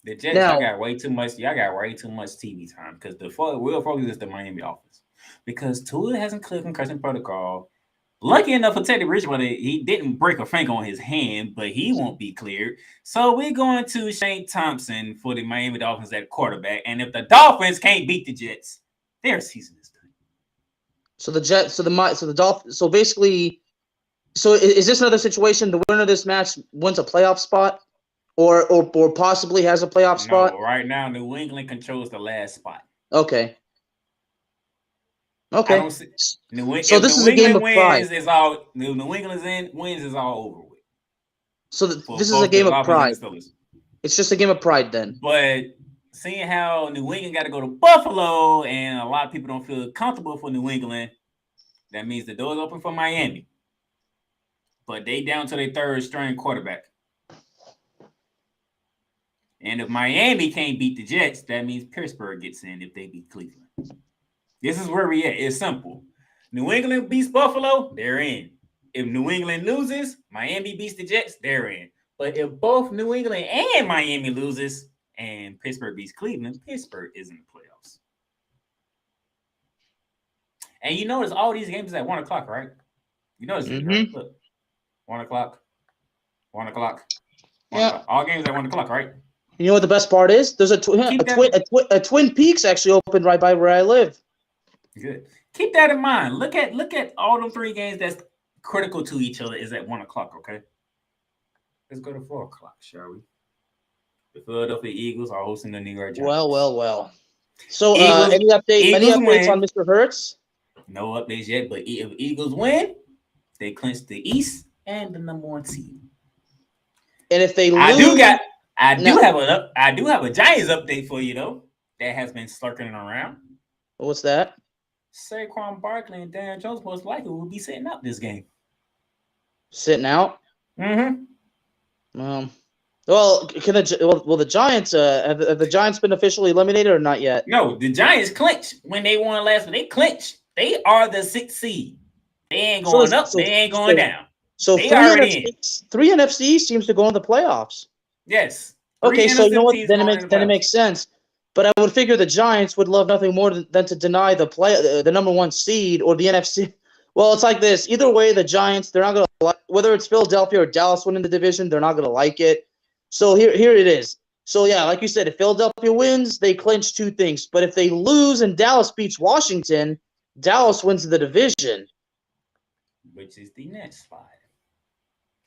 The Jets, y'all got way too much TV time because the real focus is the Miami offense. Because Tua hasn't cleared concussion protocol. Lucky enough for Teddy Bridgewater, he didn't break a finger on his hand, but he won't be cleared. So we're going to Shane Thompson for the Miami Dolphins at quarterback. And if the Dolphins can't beat the Jets, their season is done. So the Jets, the Dolphins. So basically, is this another situation? The winner of this match wins a playoff spot, or possibly has a playoff spot. No, right now New England controls the last spot. Okay. So this is a game of pride. New England wins is all over with. So this is a game of pride. It's just a game of pride then. But seeing how New England got to go to Buffalo and a lot of people don't feel comfortable for New England, that means the door's open for Miami. But they down to their third string quarterback. And if Miami can't beat the Jets, that means Pittsburgh gets in if they beat Cleveland. This is where we at. It's simple. New England beats Buffalo, they're in. If New England loses, Miami beats the Jets, they're in. But if both New England and Miami loses and Pittsburgh beats Cleveland, Pittsburgh is in the playoffs. And you notice all these games at 1 o'clock, right? You notice it, right? Look. 1 o'clock. 1 o'clock. All games at 1 o'clock, right? You know what the best part is? There's a Twin Peaks actually opened right by where I live. Good. Keep that in mind. Look at all them 3 games that's critical to each other is at 1 o'clock, okay? Let's go to 4 o'clock, shall we? The Philadelphia Eagles are hosting the New York Giants. Well. So any updates on Mr. Hurts? No updates yet, but if Eagles win, they clinch the East and the number 1 seed. And if they lose, I do have a Giants update for you though. That has been circling around. What's that? Saquon Barkley and Daniel Jones most likely will be sitting out this game. Sitting out? Mm-hmm. Will the Giants have the Giants been officially eliminated or not yet? No, the Giants clinched when they won last week. They clinched. They are the 6th seed. They ain't going up. They ain't going down. So they 3 NFC seems to go in the playoffs. Yes. Okay, so you know what? Then it makes sense. But I would figure the Giants would love nothing more than to deny the number 1 seed or the NFC. Well, it's like this. Either way, the Giants, they're not going to like, whether it's Philadelphia or Dallas winning the division, they're not going to like it. So here it is. So, yeah, like you said, if Philadelphia wins, they clinch 2 things. But if they lose and Dallas beats Washington, Dallas wins the division. Which is the next spot.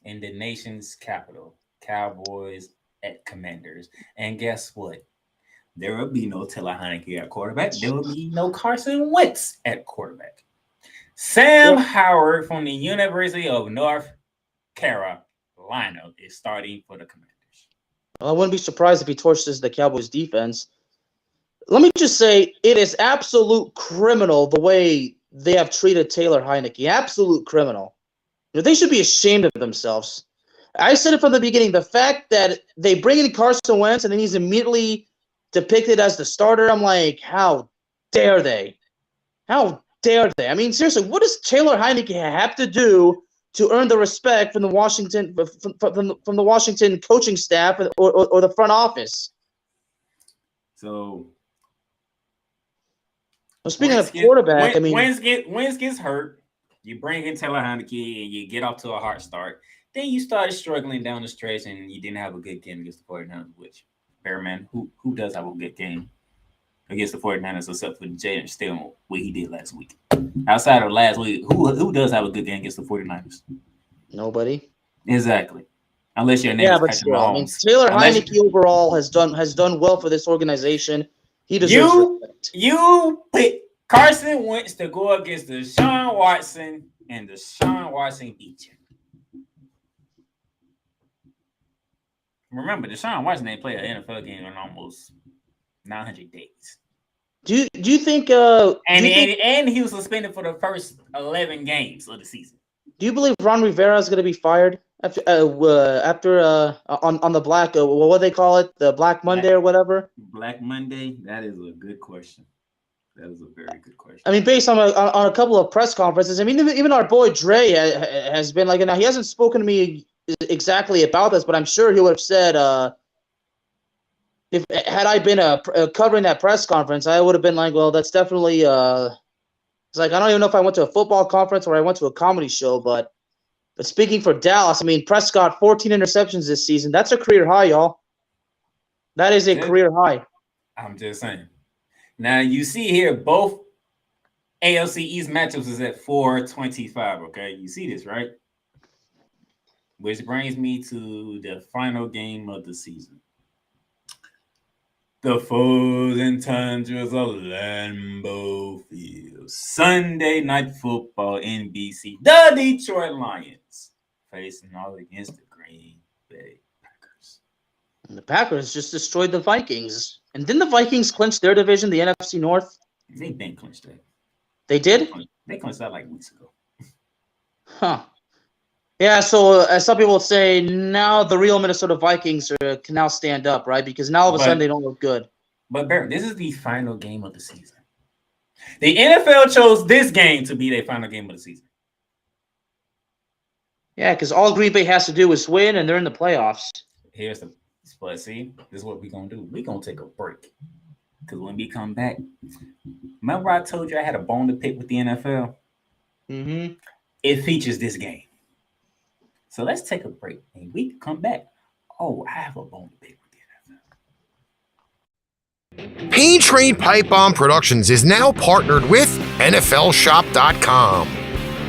In the nation's capital, Cowboys at Commanders. And guess what? There will be no Taylor Heineke at quarterback. There will be no Carson Wentz at quarterback. Sam Howard from the University of North Carolina is starting for the Commanders. I wouldn't be surprised if he torches the Cowboys defense. Let me just say, it is absolute criminal the way they have treated Taylor Heineke. Absolute criminal. They should be ashamed of themselves. I said it from the beginning. The fact that they bring in Carson Wentz and then he's immediately depicted as the starter, I'm like, how dare they? How dare they? I mean, seriously, what does Taylor Heineke have to do to earn the respect from the Washington from the Washington coaching staff or the front office? So, speaking of quarterback, Wentz gets hurt. You bring in Taylor Heineke and you get off to a hard start. Then you started struggling down the stretch and you didn't have a good game against the 49ers, which, Bearman, who does have a good game against the 49ers except for Jaden Stillman, what he did last week? Outside of last week, who does have a good game against the 49ers? Nobody. Exactly. Unless your name is Patrick Mahomes. Taylor Heineke overall has done well for this organization. He deserves respect. You pick Carson Wentz to go against Deshaun Watson, and Deshaun Watson beat you. Remember, Deshaun Watson ain't played an NFL game in almost 900 days. Do you think and he was suspended for the first 11 games of the season. Do you believe Ron Rivera is going to be fired after on the Black what do they call it, the Black Monday or whatever? Black Monday. That is a good question. That is a very good question. I mean, based on a couple of press conferences, I mean, even our boy Dre has been like, now he hasn't spoken to me exactly about this, but I'm sure he would have said, if had I been covering that press conference, I would have been like, well, that's definitely it's like, I don't even know if I went to a football conference or I went to a comedy show, but speaking for Dallas, I mean, Prescott 14 interceptions this season. That's a career high, y'all. That is a career high. I'm just saying. Now, you see here, both AFC East matchups is at 425, okay? You see this, right? Which brings me to the final game of the season. The frozen tundras of Lambeau Field. Sunday Night Football, NBC. The Detroit Lions facing all against the Green Bay Packers. And the Packers just destroyed the Vikings. And didn't the Vikings clinch their division, the NFC North? They've been clinched that. They did? They clinched that like weeks ago. Huh. Yeah, so as some people say, now the real Minnesota Vikings can now stand up, right? Because now all of a sudden they don't look good. But Barry, this is the final game of the season. The NFL chose this game to be their final game of the season. Yeah, because all Green Bay has to do is win, and they're in the playoffs. Here's the but see, this is what we're gonna do. We're gonna take a break. Because when we come back, remember I told you I had a bone to pick with the NFL? Mm-hmm. It features this game. So let's take a break and we can come back. Oh, I have a bone to pick with the NFL. Pain Train Pipe Bomb Productions is now partnered with NFLShop.com.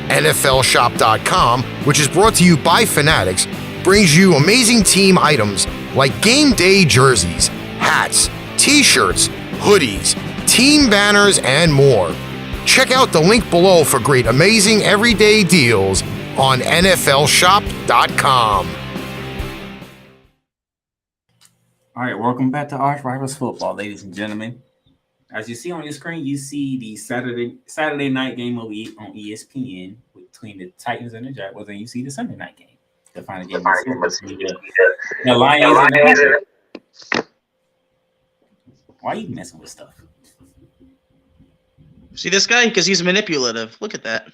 NFLShop.com, which is brought to you by Fanatics, brings you amazing team items like game day jerseys, hats, t-shirts, hoodies, team banners, and more. Check out the link below for great, amazing everyday deals on NFLShop.com. All right, welcome back to ArchRivals Football, ladies and gentlemen. As you see on your screen, you see the Saturday night game on ESPN between the Titans and the Jaguars, and you see the Sunday night game. The final game the Lions and the Packers. Why are you messing with stuff? See this guy? Because he's manipulative. Look at that.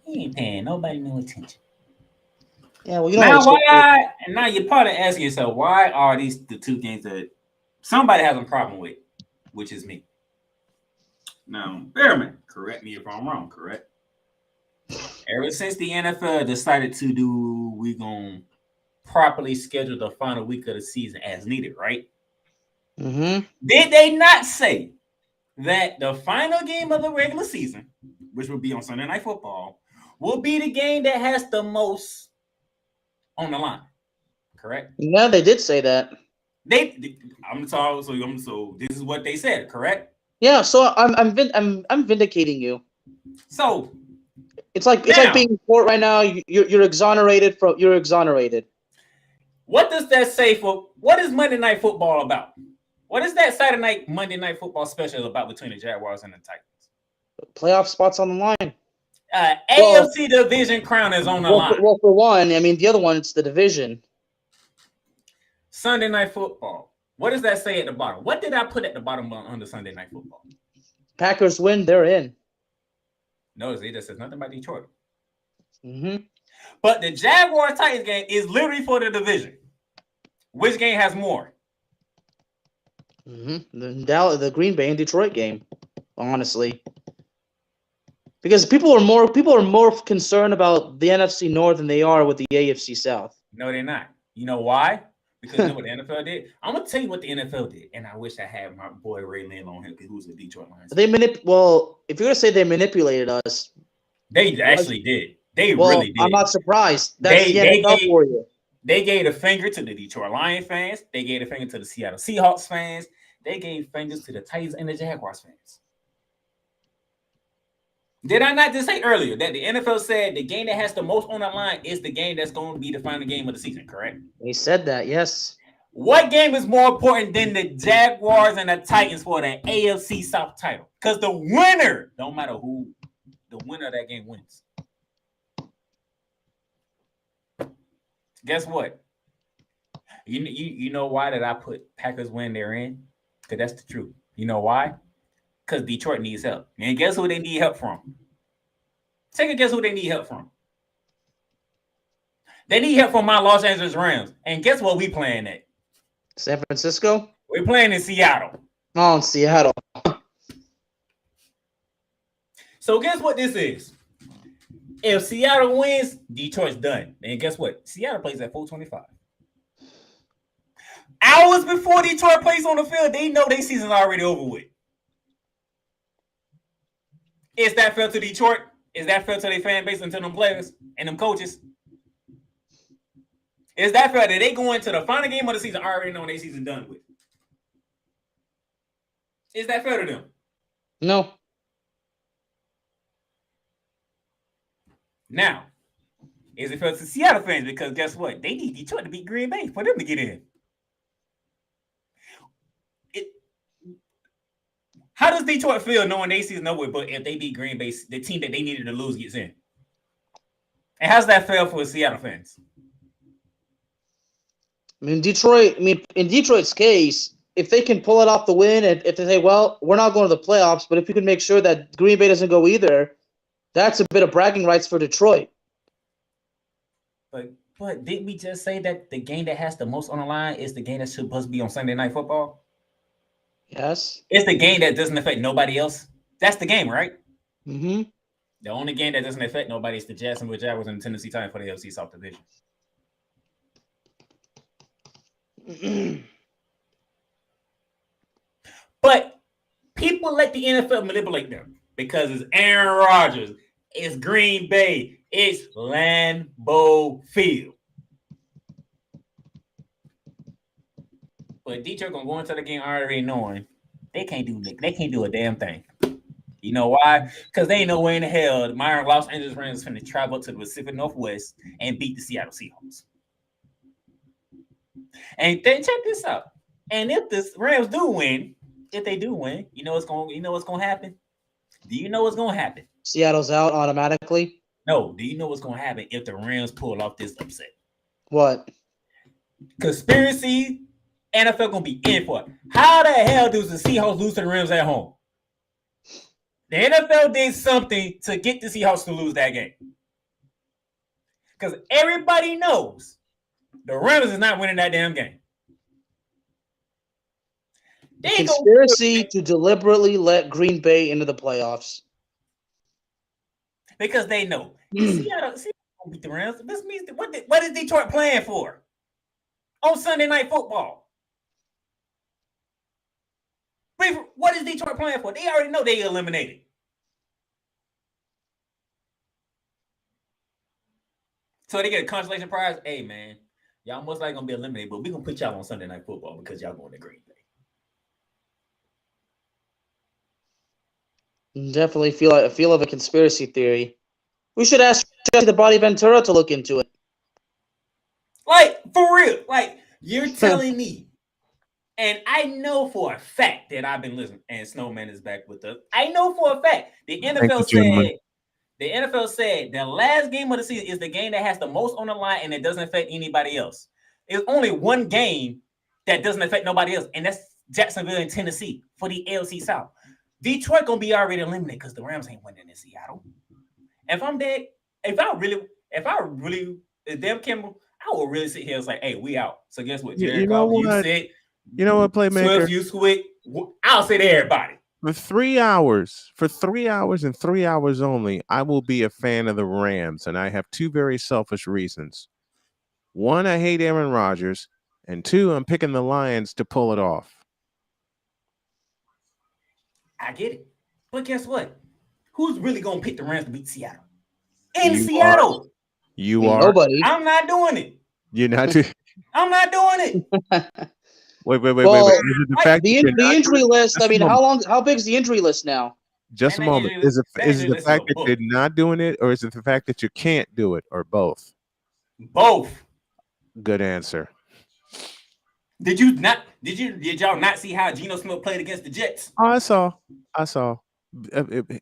He ain't paying nobody no attention. Yeah, well, you know. Now you're probably asking yourself, why are these the two games that somebody has a problem with, which is me? Now, Bearman, correct me if I'm wrong, correct? Ever since the NFL decided to do, we're going to properly schedule the final week of the season as needed, right? Mm-hmm. Did they not say that the final game of the regular season, which will be on Sunday Night Football, will be the game that has the most on the line? Correct? Yeah, they did say that. So this is what they said, correct? Yeah, so I'm vindicating you. So it's like being in court right now. You're exonerated from. You're exonerated. What does that say for? What is Monday Night Football about? What is that Saturday night Monday Night Football special about between the Jaguars and the Titans? Playoff spots on the line. AFC division crown is on the line. Well, for one, I mean the other one, it's the division. Sunday Night Football. What does that say at the bottom? What did I put at the bottom on the Sunday Night Football? Packers win, they're in. Notice it just says nothing about Detroit. Mm-hmm. But the Jaguar-Titans game is literally for the division. Which game has more? Mm-hmm. The Green Bay and Detroit game, honestly. Because people are more concerned about the NFC North than they are with the AFC South. No, they're not. You know why? Because you know what the NFL did? I'm going to tell you what the NFL did. And I wish I had my boy Ray Lynn on here because he was a Detroit Lions. Well, if you're going to say they manipulated us. They actually did. They really did. I'm not surprised. That's the NFL for you. They gave a finger to the Detroit Lions fans. They gave a finger to the Seattle Seahawks fans. They gave fingers to the Titans and the Jaguars fans. Did I not just say earlier that the NFL said the game that has the most on the line is the game that's going to be the final game of the season, correct? They said that, yes. What game is more important than the Jaguars and the Titans for the AFC South title? Because the winner, don't matter who, the winner of that game wins. Guess what? You know why that I put Packers win they're in? Because that's the truth. You know why? Because Detroit needs help. And guess who they need help from? Take a guess who they need help from. They need help from my Los Angeles Rams. And guess what we playing at? San Francisco? We're playing in Seattle. Oh, in Seattle. So guess what this is? If Seattle wins, Detroit's done. And guess what? Seattle plays at 425. Hours before Detroit plays on the field, they know their season's already over with. Is that fair to Detroit? Is that fair to their fan base and to them players and them coaches? Is that fair that they go into the final game of the season already knowing their season done with? Is that fair to them? No. Now, is it fair to Seattle fans? Because guess what? They need Detroit to beat Green Bay for them to get in. How does Detroit feel knowing they season over, but if they beat Green Bay, the team that they needed to lose gets in? And how's that feel for Seattle fans? I mean, in Detroit's case, if they can pull it off the win, and if they say, well, we're not going to the playoffs, but if you can make sure that Green Bay doesn't go either, that's a bit of bragging rights for Detroit. But didn't we just say that the game that has the most on the line is the game that's supposed to be on Sunday Night Football? Yes. It's the game that doesn't affect nobody else. That's the game, right? Mm-hmm. The only game that doesn't affect nobody is the Jacksonville Jaguars and the Tennessee Titans for the AFC South Division. But people let the NFL manipulate them because it's Aaron Rodgers, it's Green Bay, it's Lambeau Field. But Detroit gonna go into the game already knowing they can't do a damn thing. You know why? Because they ain't no way in the hell my Los Angeles Rams is finna travel to the Pacific Northwest and beat the Seattle Seahawks. And then check this out. And if the Rams do win, if they do win, you know what's gonna happen? Do you know what's gonna happen? Seattle's out automatically. No, do you know what's gonna happen if the Rams pull off this upset? What? Conspiracy. NFL gonna be in for it. How the hell does the Seahawks lose to the Rams at home? The NFL did something to get the Seahawks to lose that game. Because everybody knows the Rams is not winning that damn game. Conspiracy to deliberately let Green Bay into the playoffs. Because they know. Seattle gonna beat the Rams. This means what is Detroit playing for? On Sunday Night Football. What is Detroit playing for? They already know they eliminated. So they get a consolation prize. Hey, man, y'all most likely going to be eliminated, but we're going to put y'all on Sunday Night Football because y'all going to Green Bay. Definitely feel of a conspiracy theory. We should ask Jesse the Body Ventura to look into it. Like, for real. Like, you're telling me. And I know for a fact that I've been listening, and Snowman is back with us. I know for a fact the NFL said the last game of the season is the game that has the most on the line and it doesn't affect anybody else. There's only one game that doesn't affect nobody else, and that's Jacksonville and Tennessee for the AFC South. Detroit gonna be already eliminated because the Rams ain't winning in Seattle. If I'm dead, if I really damn Kimball, I will really sit here and say, hey, we out. So guess what? You know what? You know what, Playmaker? Swift, you quit. I'll say to everybody. For 3 hours and 3 hours only, I will be a fan of the Rams, and I have two very selfish reasons. One, I hate Aaron Rodgers, and two, I'm picking the Lions to pull it off. I get it. But guess what? Who's really going to pick the Rams to beat Seattle? Seattle. You are. Nobody. I'm not doing it. You're not doing I'm not doing it. Wait. Well, the injury list. I mean, how big's the injury list now? Just a That moment. injury, Is it the listed fact a that book. you're not doing it, or is it the fact that you can't do it, or both? Both. Good answer. Did y'all not see how Geno Smith played against the Jets? Oh, I saw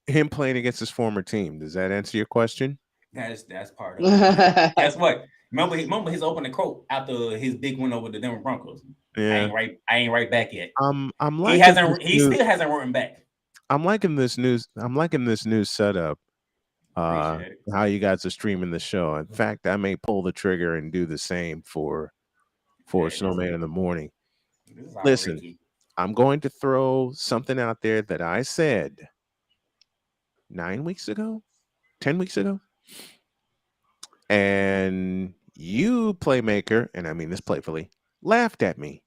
him playing against his former team. Does that answer your question? That's part of it. Guess what? Remember his opening quote after his big win over the Denver Broncos. Yeah. I ain't right back yet. I'm He still hasn't written back. I'm liking this news setup. Appreciate it. How you guys are streaming the show. In fact, I may pull the trigger and do the same for Snowman in the Morning. Listen, I'm going to throw something out there that I said 9 weeks ago, 10 weeks ago. And you, Playmaker, and I mean this playfully, laughed at me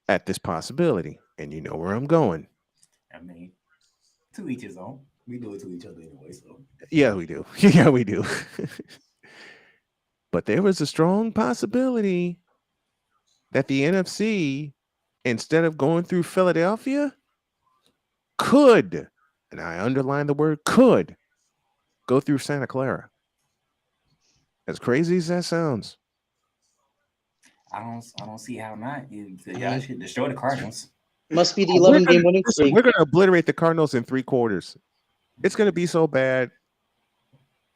at this possibility. And you know where I'm going. I mean, to each his own. We do it to each other anyway, so. Yeah, we do. Yeah, we do. But there was a strong possibility that the NFC, instead of going through Philadelphia, could, and I underline the word could, go through Santa Clara. As crazy as that sounds. I don't see how not. Y'all should destroy the Cardinals. Must be the 11-game winning streak. We're going to obliterate the Cardinals in 3 quarters. It's going to be so bad.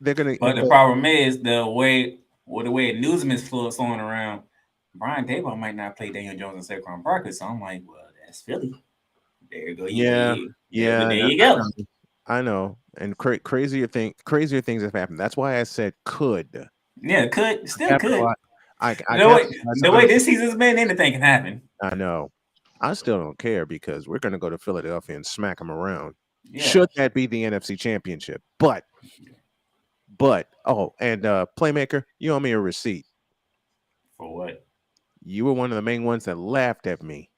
They're going to. But the problem is the way Newsman's flowing around. Brian Daboll might not play Daniel Jones and Saquon Barkley, so I'm like, well, that's Philly. There you go. Yeah. There you go. I know. And crazier things have happened. That's why I said could. Yeah, could. The way this season's been, anything can happen. I know. I still don't care because we're going to go to Philadelphia and smack them around. Yeah. Should that be the NFC Championship? But Playmaker, you owe me a receipt. For what? You were one of the main ones that laughed at me.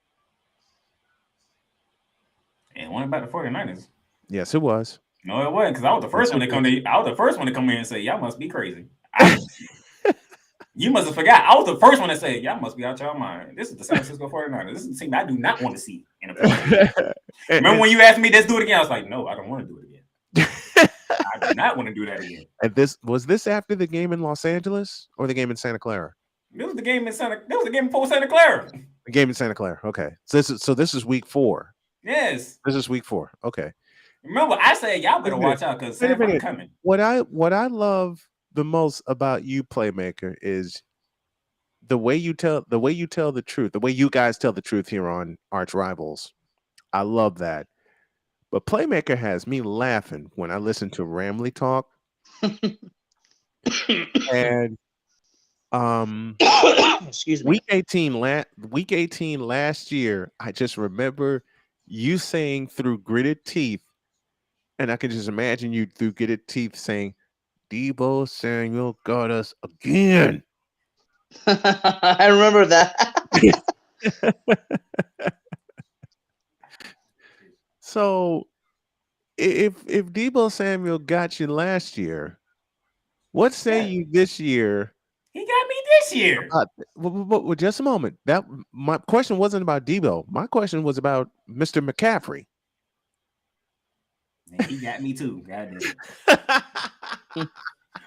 And what about the 49ers? Yes, it was. No, it wasn't, because I was the first one to come in. I was the first one to come in and say, y'all must be crazy. You must have forgot. I was the first one to say, y'all must be out your mind. This is the San Francisco 49ers. This is the team I do not want to see in a playoff. Remember when you asked me, let's do it again? I was like, no, I don't want to do it again. I do not want to do that again. And was this after the game in Los Angeles or the game in Santa Clara? This was the game before Santa Clara. The game in Santa Clara. Okay. So this is week 4. Yes. This is week 4. Okay. Remember, I said y'all better watch out because Santa Clara coming. What I love the most about you, Playmaker, is the way you tell the truth, the way you guys tell the truth here on ArchRivals. I love that. But Playmaker has me laughing when I listen to Ramley talk. And excuse me. Week 18 last year, I just remember you saying through gritted teeth, and I can just imagine you through gritted teeth saying, Deebo Samuel got us again. I remember that. So if Deebo Samuel got you last year, what say you this year? He got me this year. Well, just a moment. That my question wasn't about Deebo. My question was about Mr. McCaffrey. And he got me too. God damn.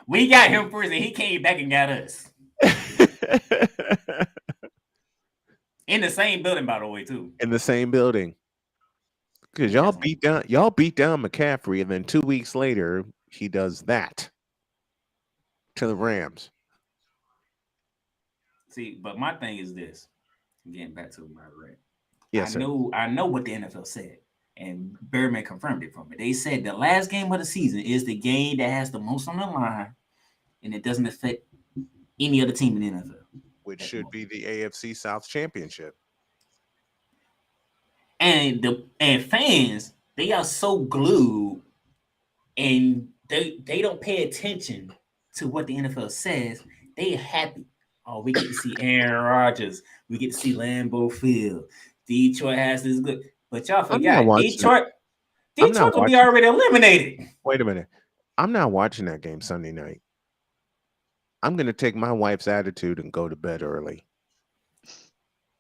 We got him first, and he came back and got us. In the same building, by the way, too. In the same building. Because y'all beat down McCaffrey, and then 2 weeks later, he does that to the Rams. See, but my thing is this. Getting back to my rant. Yes, I know what the NFL said, and Bearman confirmed it for me. They said the last game of the season is the game that has the most on the line, and it doesn't affect any other team in the NFL. Which should be the AFC South Championship. And fans, they are so glued, and they don't pay attention to what the NFL says. They are happy. Oh, we get to see Aaron Rodgers. We get to see Lambeau Field. Detroit has this good. But y'all forgot, Detroit will be already eliminated. Wait a minute. I'm not watching that game Sunday night. I'm going to take my wife's attitude and go to bed early.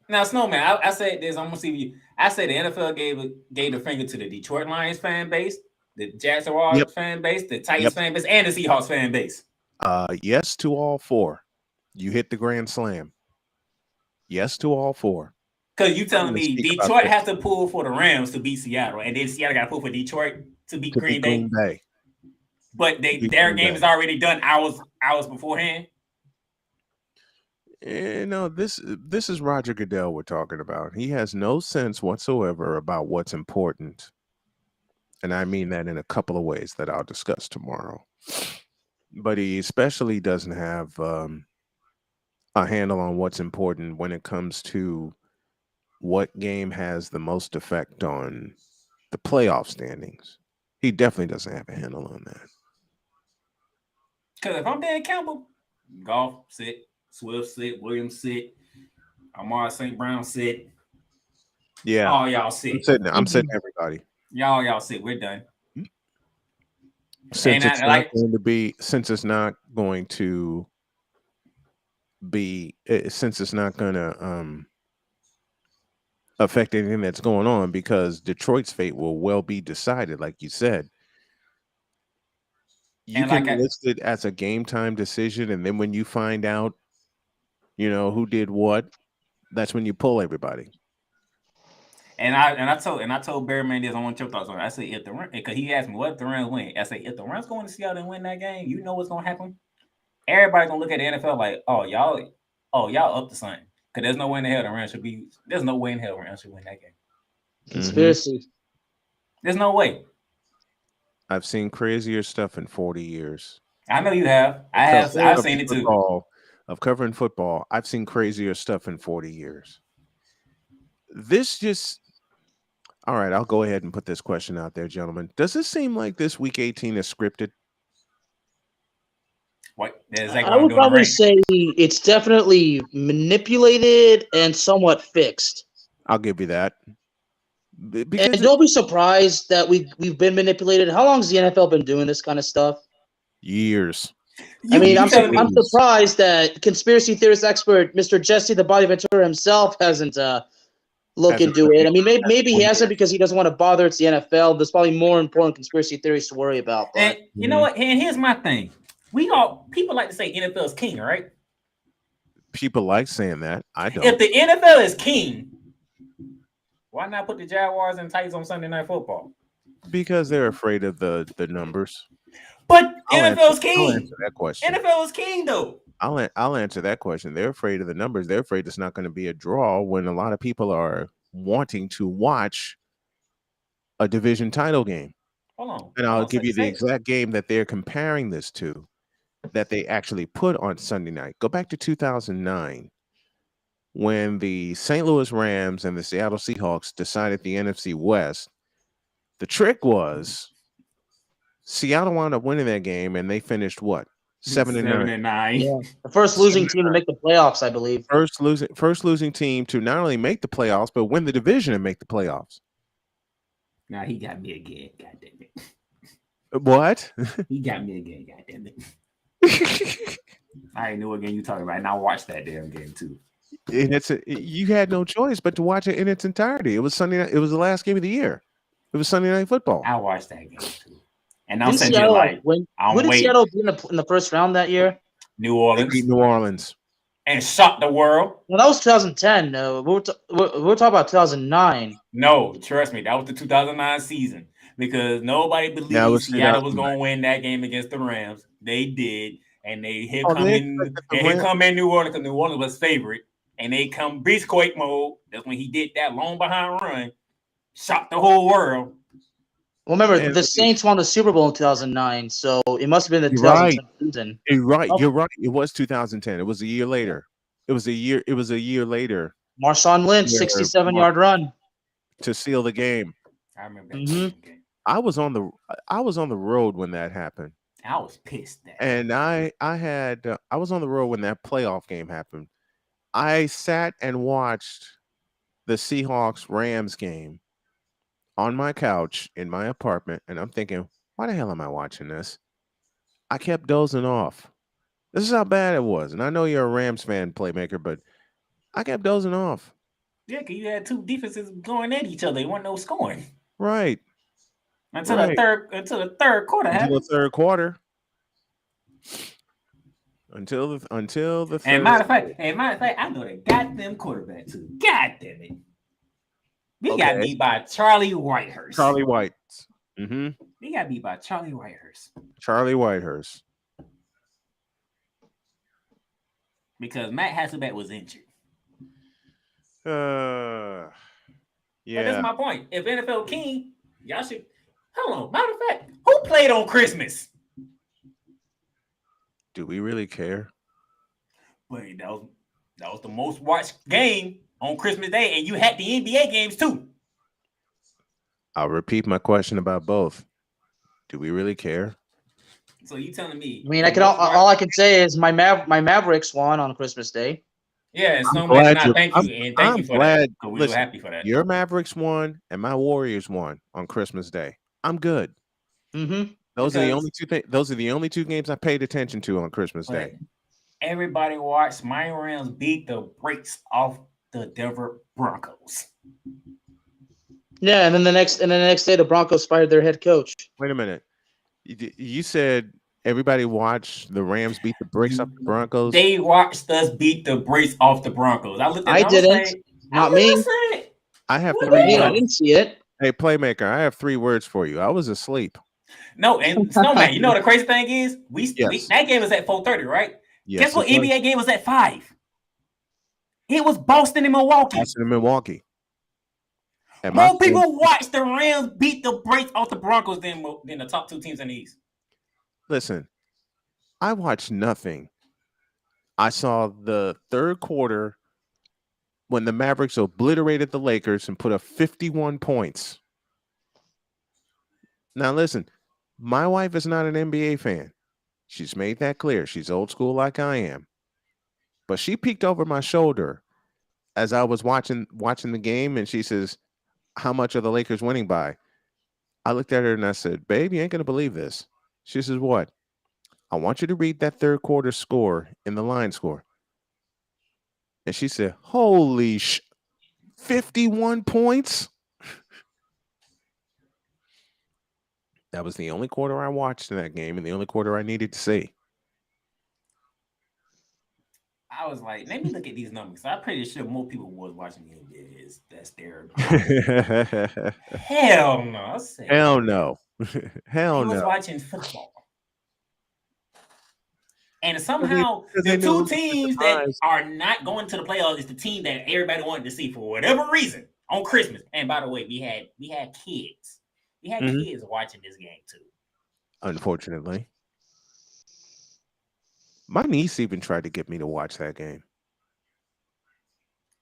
Now, Snowman, I said this. I'm gonna see you. I say the NFL gave the finger to the Detroit Lions fan base, the Jaguars fan base, the Titans fan base, and the Seahawks fan base. Yes to all four. You hit the grand slam. Yes to all four. Because you telling me Detroit has to pull for the Rams to beat Seattle, and then Seattle got to pull for Detroit to beat Green Bay. But their game is already done hours beforehand. No, this is Roger Goodell we're talking about. He has no sense whatsoever about what's important. And I mean that in a couple of ways that I'll discuss tomorrow. But he especially doesn't have a handle on what's important when it comes to what game has the most effect on the playoff standings. He definitely doesn't have a handle on that. Because if I'm Dan Campbell, Goff sit, Swift sit, Williams sit, Amar St. Brown sit. Yeah. All y'all sit. I'm sitting everybody. Y'all sit. We're done. Since it's not going to be, since it's not going to affect anything that's going on, because Detroit's fate will well be decided, like you said. You can list it as a game time decision, and then when you find out, who did what, that's when you pull everybody. And I told Bearman this. I want your thoughts on it. I said if the Rams, because he asked me what if the Rams win. I said if the Rams going to Seattle and win that game, you know what's gonna happen. Everybody gonna look at the NFL like, y'all up to something. Because there's no way in the hell the Rams should be. There's no way in hell the Rams should win that game. Conspiracy. There's no way. I've seen crazier stuff in 40 years. I know you have. I've seen it too. Of covering football, I've seen crazier stuff in 40 years. All right, I'll go ahead and put this question out there, gentlemen. Does it seem like this week 18 is scripted? What? I would probably say it's definitely manipulated and somewhat fixed. I'll give you that. And don't be surprised that we've been manipulated. How long has the NFL been doing this kind of stuff? Years. I'm surprised that conspiracy theorist expert Mr. Jesse the Body Ventura himself hasn't looked into it. I mean, maybe he hasn't because he doesn't want to bother. It's the NFL. There's probably more important conspiracy theories to worry about. But and you know what? And here's my thing. People like to say NFL is king, right? People like saying that. I don't. If the NFL is king, why not put the Jaguars and Titans on Sunday Night Football? Because they're afraid of the numbers. But NFL's king. I'll answer that question. NFL is king, though. I'll answer that question. They're afraid of the numbers. They're afraid it's not going to be a draw when a lot of people are wanting to watch a division title game. Hold on. And I'll give you the exact game that they're comparing this to, that they actually put on Sunday night. Go back to 2009 when the St. Louis Rams and the Seattle Seahawks decided the NFC West. The trick was Seattle wound up winning that game, and they finished what? 7-9. Yeah. The first losing team to make the playoffs, I believe. First losing team to not only make the playoffs, but win the division and make the playoffs. Now he got me again. God damn it. What? He got me again. God damn it. I ain't know what game you talking about, and I watched that damn game too. And you had no choice but to watch it in its entirety. It was Sunday night. It was the last game of the year. It was Sunday Night Football. I watched that game too. And I'm saying like, when did Seattle be in the first round that year? New Orleans. They beat New Orleans. And shocked the world. Well, that was 2010. No, we're talking about 2009. No, trust me, that was the 2009 season because nobody believed Seattle was going to win that game against the Rams. They did, and here come in New Orleans because New Orleans was favorite, and they come beastquake mode. That's when he did that long behind run, shocked the whole world. Well, remember, the Saints won the Super Bowl in 2009, so it must have been the 2010 season. You're right. You're right. It was 2010. It was a year later. It was a year later. Marshawn Lynch, 67-yard run to seal the game. I remember that game. I was on the road when that happened. I was pissed. And I was on the road when that playoff game happened. I sat and watched the Seahawks-Rams game on my couch in my apartment, and I'm thinking, why the hell am I watching this? I kept dozing off. This is how bad it was. And I know you're a Rams fan, Playmaker, but I kept dozing off. Yeah, because you had two defenses going at each other. There wasn't no scoring. Right. Until the third quarter Until happened. the third quarter. Until the third. And matter of fact, I know the goddamn quarterback too. God damn it. We got beat by Charlie Whitehurst. Charlie White. Mm-hmm. We got beat by Charlie Whitehurst. Charlie Whitehurst. Because Matt Hasselbeck was injured. Yeah. But that's my point. If NFL King, y'all should. Hold on. Matter of fact, who played on Christmas? Do we really care? Wait, that was the most watched game on Christmas Day, and you had the NBA games too. I'll repeat my question about both. Do we really care? So you telling me? I mean, all I can say is my Mavericks won on Christmas Day. Yeah, Snowman, thank you, and thank you for that. We were happy for that. Your Mavericks won, and my Warriors won on Christmas Day. I'm good. Mm-hmm. Those are the only two things. Those are the only two games I paid attention to on Christmas Day. Everybody watched my Rams beat the brakes off the Denver Broncos. Yeah, and then the next day, the Broncos fired their head coach. Wait a minute. You said everybody watched the Rams beat the brakes off the Broncos. They watched us beat the brakes off the Broncos. I didn't. Not me. I have three. I didn't see it. Hey, Playmaker, I have 3 words for you. I was asleep. No, and Snowman, you know the crazy thing is, that game was at 4:30, right? Yes, guess what NBA game was at 5? It was Boston and Milwaukee. And more people watched the Rams beat the brakes off the Broncos than the top 2 teams in the East. Listen, I watched nothing. I saw the third quarter when the Mavericks obliterated the Lakers and put up 51 points. Now, listen, my wife is not an NBA fan. She's made that clear. She's old school like I am. But she peeked over my shoulder as I was watching the game, and she says, "How much are the Lakers winning by?" I looked at her and I said, "Babe, you ain't going to believe this." She says, "What?" "I want you to read that third quarter score in the line score." And she said, "Holy 51 points?" That was the only quarter I watched in that game and the only quarter I needed to see. I was like, let me look at these numbers. I'm pretty sure more people was watching the NBA. That's their hell no. I said, hell no. Hell no. He was watching football. And somehow the 2 teams that are not going to the playoffs is the team that everybody wanted to see for whatever reason on Christmas. And by the way, we had kids. We had kids watching this game too. Unfortunately. My niece even tried to get me to watch that game.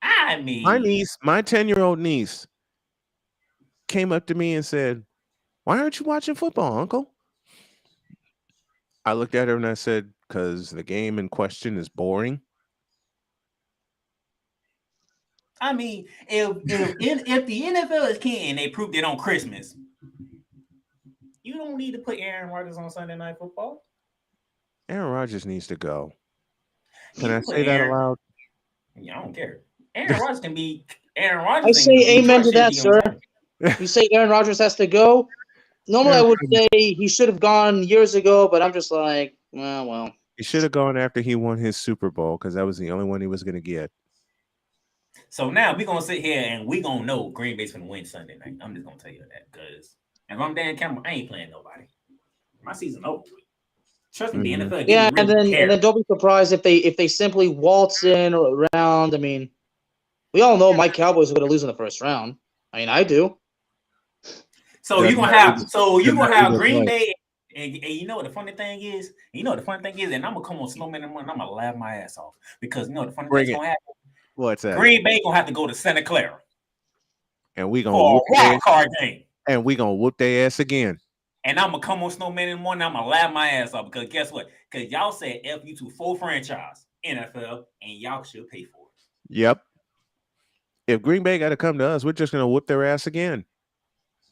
I mean, my 10-year-old niece came up to me and said, "Why aren't you watching football, Uncle?" I looked at her and I said, "Because the game in question is boring." I mean, if the NFL is king and they proved it on Christmas, you don't need to put Aaron Rodgers on Sunday Night Football. Aaron Rodgers needs to go. Can I say that aloud? Yeah, I don't care. Aaron Rodgers can be Aaron Rodgers. I say amen to that, sir. You say Aaron Rodgers has to go. Normally, I would say he should have gone years ago, but I'm just like, well. He should have gone after he won his Super Bowl because that was the only one he was going to get. So now we're going to sit here and we're going to know Green Bay's going to win Sunday night. I'm just going to tell you that because if I'm Dan Campbell, I ain't playing nobody. My season over. Trust me, the NFL. Yeah, and then don't be surprised if they simply waltz in around. I mean, we all know my Cowboys are going to lose in the first round. I mean, I do. So you're gonna have Green Bay, and you know what the funny thing is? And I'm gonna come on Snowman and I'm gonna laugh my ass off because you know the funny thing's gonna happen. What's that? Green Bay gonna have to go to Santa Clara, and we gonna for a wild card game, and we gonna whoop their ass again. And I'm gonna come on Snowman in the morning. I'm gonna laugh my ass off because guess what? Because y'all said F you to full franchise NFL, and y'all should pay for it. Yep. If Green Bay got to come to us, we're just gonna whoop their ass again.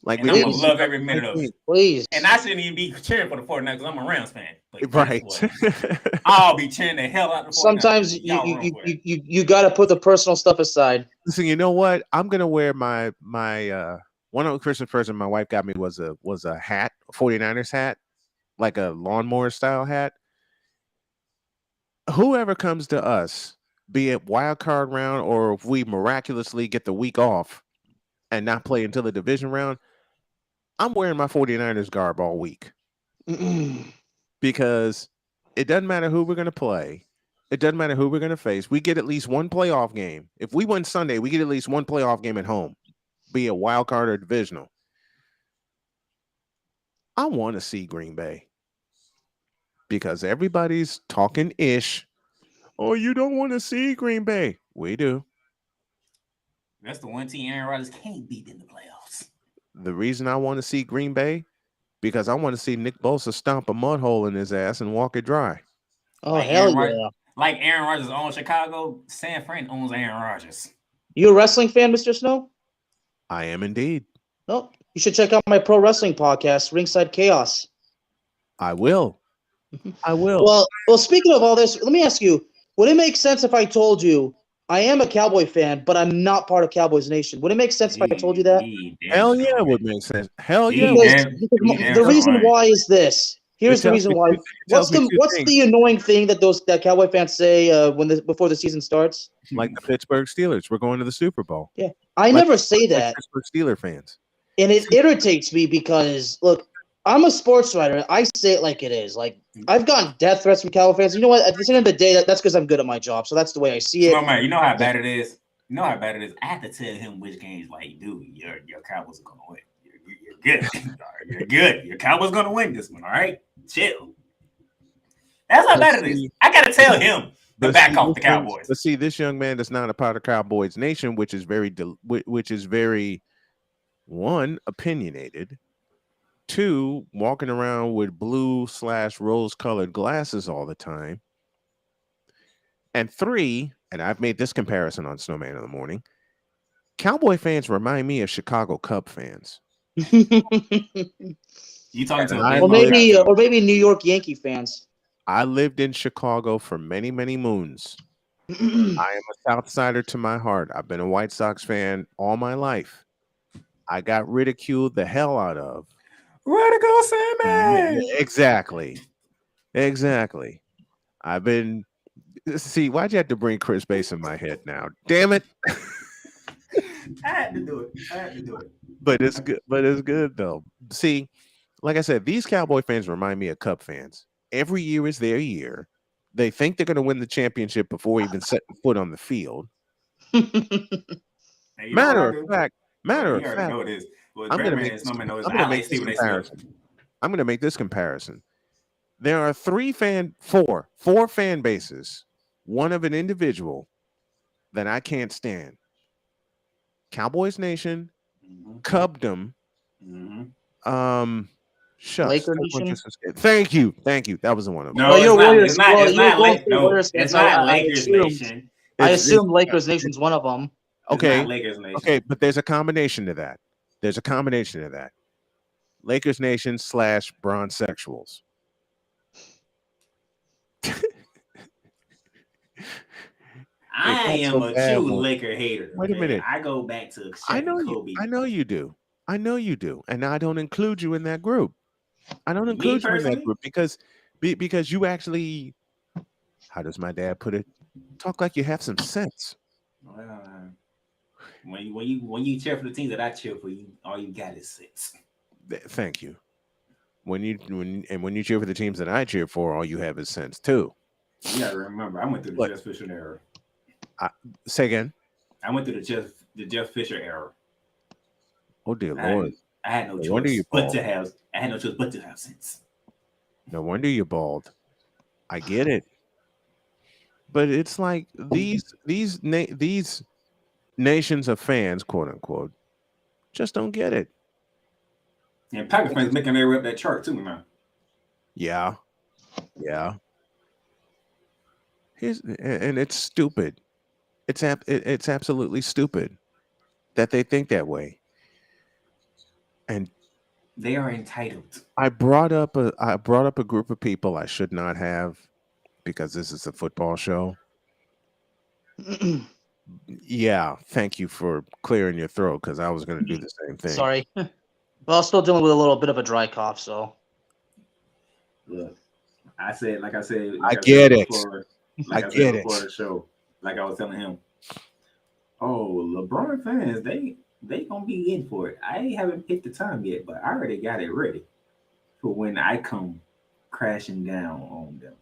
Like and I'm gonna love every minute of it. Please. And I shouldn't even be cheering for the 49ers because I'm a Rams fan. But right. I'll be cheering the hell out of the 49ers. Sometimes you got to put the personal stuff aside. Listen, you know what? I'm gonna wear my one of the Christmas present my wife got me was a hat, a 49ers hat, like a lawnmower style hat. Whoever comes to us, be it wild card round or if we miraculously get the week off and not play until the division round, I'm wearing my 49ers garb all week. Because it doesn't matter who we're going to play. It doesn't matter who we're going to face. We get at least one playoff game. If we win Sunday, we get at least one playoff game at home, be it wild card or divisional. I want to see Green Bay because everybody's talking ish. Oh, you don't want to see Green Bay. We do. That's the one team Aaron Rodgers can't beat in the playoffs. The reason I want to see Green Bay, because I want to see Nick Bosa stomp a mud hole in his ass and walk it dry. Oh, like hell yeah. Like Aaron Rodgers owns Chicago, San Fran owns Aaron Rodgers. You a wrestling fan, Mr. Snow? I am indeed. No, you should check out my pro wrestling podcast, Ringside Chaos. I will. I will. Well, speaking of all this, let me ask you, would it make sense if I told you I am a Cowboy fan, but I'm not part of Cowboys Nation? Would it make sense if I told you that? Hell yeah, it would make sense. Hell yeah. The reason why is this. Here's the reason why. What's the annoying thing that Cowboy fans say before the season starts? Like the Pittsburgh Steelers, we're going to the Super Bowl. Yeah, I never say that. Pittsburgh Steeler fans, and it irritates me because look, I'm a sports writer. I say it like it is. Like I've gotten death threats from Cowboy fans. You know what? At the end of the day, that's because I'm good at my job. So that's the way I see it. No, man, you know how bad it is. You know how bad it is. I have to tell him which games, like, dude, your Cowboys are gonna win. You're good. You're good. Your Cowboys gonna win this one. All right, chill. That's how bad it is. I gotta tell him to back off the Cowboys. But see, this young man is not a part of Cowboys Nation, which is very one, opinionated. 2, walking around with blue/rose-colored glasses all the time. And 3, and I've made this comparison on Snowman in the Morning, Cowboy fans remind me of Chicago Cub fans. You talking to or maybe New York Yankee fans. I lived in Chicago for many, many moons. I am a South Sider to my heart. I've been a White Sox fan all my life. I got ridiculed the hell out of. Way to go, Sammy! Exactly. I've been. See, why'd you have to bring Chris Bass in my head now? Damn it! I had to do it. But it's good. But it's good though. See, like I said, these Cowboy fans remind me of Cub fans. Every year is their year. They think they're going to win the championship before even setting foot on the field. Matter of fact, know it is. Well, I'm going to make this comparison. There are four fan bases, one of an individual that I can't stand. Cowboys Nation, Cubdom, shucks. Laker Nation? Thank you. That was the one. No, it's not Lakers Nation. I assume Lakers Nation's one of them. Okay, but there's a combination to that. Lakers Nation / Bronzexuals. I am a true Laker hater. Wait a minute. I go back to Shaq and Kobe. I know you do. And I don't include you in that group. Because you actually, how does my dad put it? Talk like you have some sense. Well, when you cheer for the team that I cheer for, all you got is sense. Thank you. When you cheer for the teams that I cheer for, all you have is sense too. You gotta remember, I went through the Jeff Fisher era. Say again. I went through the Jeff Fisher era. Oh dear Lord! I had no choice but to have sense. No wonder you're bald. I get it, but it's like these nations of fans, quote unquote, just don't get it. And Packer fans making their way up that chart too, man. Yeah. And it's stupid. It's absolutely stupid that they think that way. And they are entitled. I brought up a group of people I should not have because this is a football show. Yeah, thank you for clearing your throat because I was going to do the same thing. Sorry. Well, still dealing with a little bit of a dry cough, so. Look, I get it. I get it before the show. Like I was telling him, LeBron fans, they gonna be in for it. I haven't picked the time yet, but I already got it ready for when I come crashing down on them.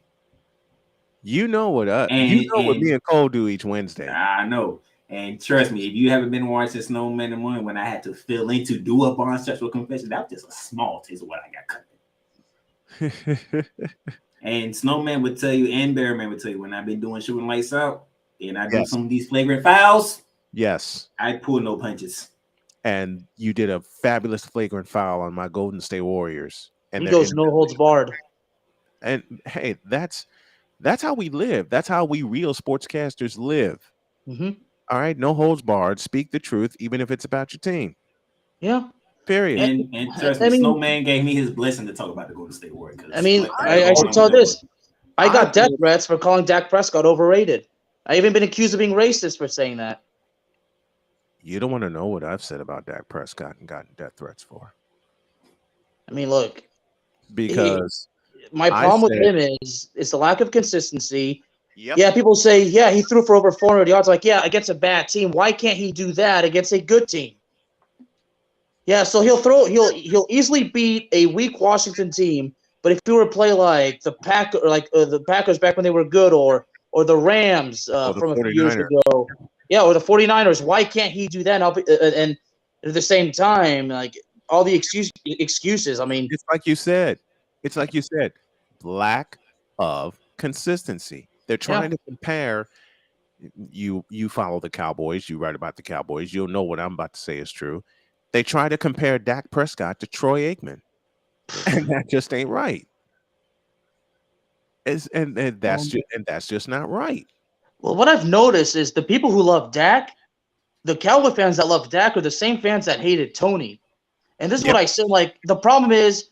You know what what me and Cole do each Wednesday. I know. And trust me, if you haven't been watching Snowman in the Morning when I had to fill in to do up on sexual confession, that was just a small taste of what I got cut. And Snowman would tell you, and Bearman would tell you, when I've been doing shooting lights out, and I do some of these flagrant fouls, yes, I pull no punches. And you did a fabulous flagrant foul on my Golden State Warriors. And he goes no holds barred. And hey, that's how we live. That's how we real sportscasters live. Mm-hmm. All right, no holds barred. Speak the truth, even if it's about your team. Yeah. Period. And trust me, Snowman gave me his blessing to talk about the Golden State Warriors. I mean, I should tell this. I got death threats for calling Dak Prescott overrated. I even been accused of being racist for saying that. You don't want to know what I've said about Dak Prescott and gotten death threats for. I mean, look. Because my problem with him is the lack of consistency. Yep. Yeah, people say, he threw for over 400 yards. Like, yeah, against a bad team. Why can't he do that against a good team? Yeah, so he'll easily beat a weak Washington team. But if he were to play like the Packers back when they were good, or the Rams from a few years ago, or the 49ers, why can't he do that? And at the same time, like all the excuses. I mean, it's like you said, lack of consistency. They're trying to compare. You follow the Cowboys. You write about the Cowboys. You'll know what I'm about to say is true. They try to compare Dak Prescott to Troy Aikman, and that just ain't right. And that's just not right. Well, what I've noticed is the people who love Dak, the Cowboy fans that love Dak, are the same fans that hated Tony. And this is what I said. Like, the problem is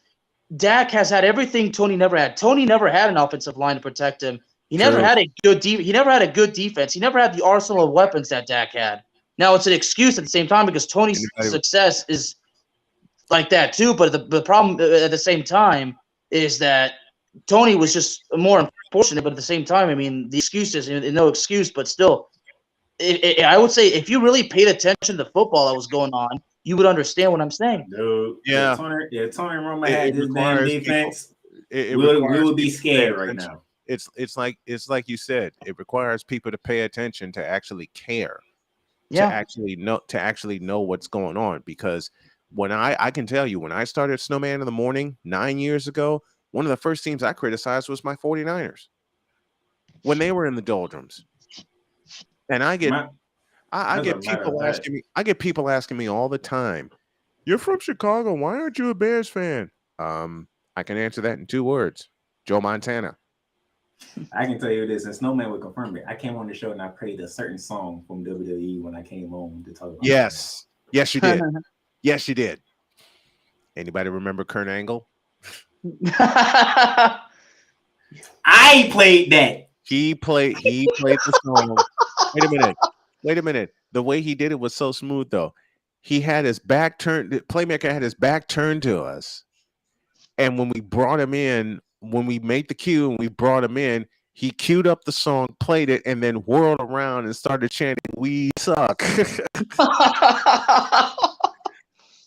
Dak has had everything Tony never had. Tony never had an offensive line to protect him. He never had a good he never had a good defense. He never had the arsenal of weapons that Dak had. Now it's an excuse at the same time because Tony's success is like that too. But the problem at the same time is that Tony was just more unfortunate. But at the same time, I mean, the excuses, no excuse, but still, I would say if you really paid attention to the football that was going on, you would understand what I'm saying. Dude, Tony Romo had his damn defense. We would be scared right now. It's like you said. It requires people to pay attention, to actually care, to actually know what's going on. Because when I can tell you, when I started Snowman in the Morning 9 years ago, one of the first teams I criticized was my 49ers when they were in the doldrums. And I get people asking me all the time, "You're from Chicago. Why aren't you a Bears fan?" I can answer that in 2 words: Joe Montana. I can tell you this, and Snowman would confirm it. I came on the show and I played a certain song from WWE when I came on to talk about. Yes, you did. Yes, you did. Anybody remember Kurt Angle? I played that. He played the song. Wait a minute. The way he did it was so smooth, though. He had his back turned. Playmaker had his back turned to us, and when we brought him in, when we made the cue and we brought him in, he queued up the song, played it, and then whirled around and started chanting, "We suck."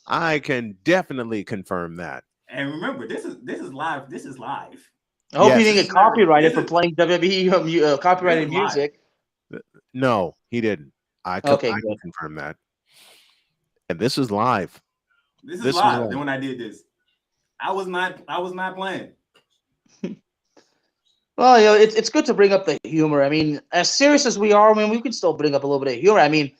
I can definitely confirm that. And remember, this is live. This is live. I hope you didn't get copyrighted for playing WWE copyrighted music. No, he didn't. I can confirm that. And this is live. This is live. Then when I did this, I was not playing. Well, it's good to bring up the humor. I mean, as serious as we are, I mean, we can still bring up a little bit of humor. I mean,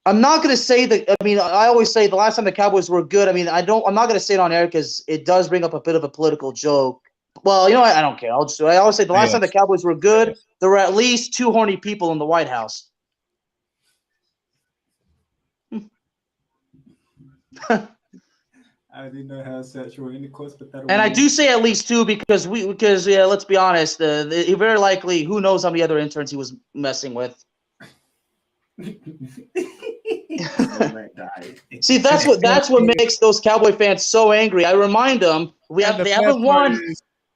I'm not going to say that. I mean, I always say the last time the Cowboys were good. I mean, I'm not going to say it on air because it does bring up a bit of a political joke. Well, you know what? I don't care. I always say the last time the Cowboys were good, there were at least 2 horny people in the White House. I did not have sexual intercourse with that. And I do say at least two because let's be honest, he very likely, who knows how many other interns he was messing with. See, that's what makes those Cowboy fans so angry. I remind them they haven't won.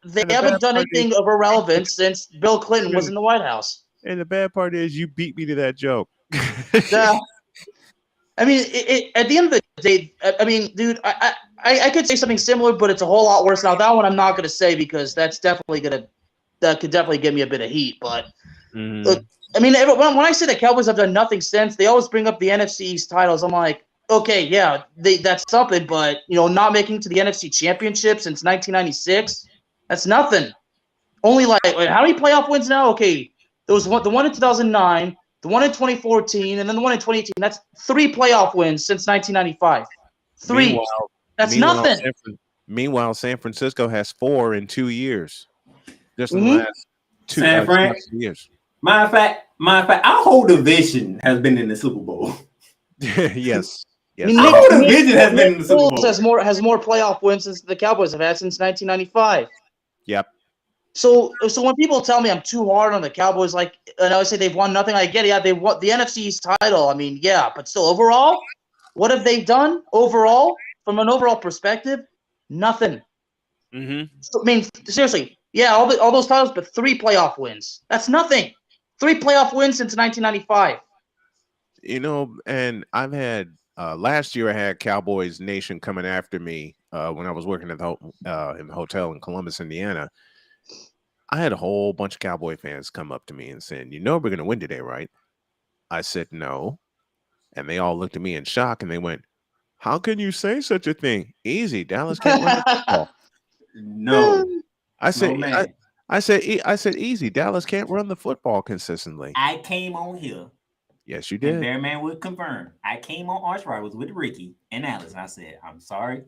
They haven't done anything of relevance since Bill Clinton was in the White House. And the bad part is you beat me to that joke. I mean, at the end of the day, I mean, dude, I could say something similar, but it's a whole lot worse. Now, that one I'm not going to say because that could definitely give me a bit of heat. But look, I mean, when I say the Cowboys have done nothing since, they always bring up the NFC East titles. I'm like, okay, yeah, that's something, but not making to the NFC Championship since 1996, that's nothing. Only like how many playoff wins now? Okay, there was the one in 2009, the one in 2014, and then the one in 2018. That's 3 playoff wins since 1995. 3. That's nothing. Meanwhile, San Francisco has 4 in 2 years. Just in the last 2 years. Matter of fact, our whole division has been in the Super Bowl. Yes. I mean, our whole division has been in the Super Bowl. Has more playoff wins since the Cowboys have had since 1995. Yep. So when people tell me I'm too hard on the Cowboys, and I would say they've won nothing, I get it. Yeah, they won the NFC East title. I mean, yeah, but still, overall, what have they done overall from an overall perspective? Nothing. So, I mean, seriously, yeah, all those titles, but 3 playoff wins. That's nothing. 3 playoff wins since 1995. And I've had last year I had Cowboys Nation coming after me when I was working at in the hotel in Columbus, Indiana. I had a whole bunch of Cowboy fans come up to me and saying, we're going to win today, right? I said, no. And they all looked at me in shock and they went, how can you say such a thing? Easy. Dallas can't run the football. No. I said, easy. Dallas can't run the football consistently. I came on here. Yes, you did. And Bearman would confirm. I came on ArchRivals with Ricky and Alice. And I said, I'm sorry.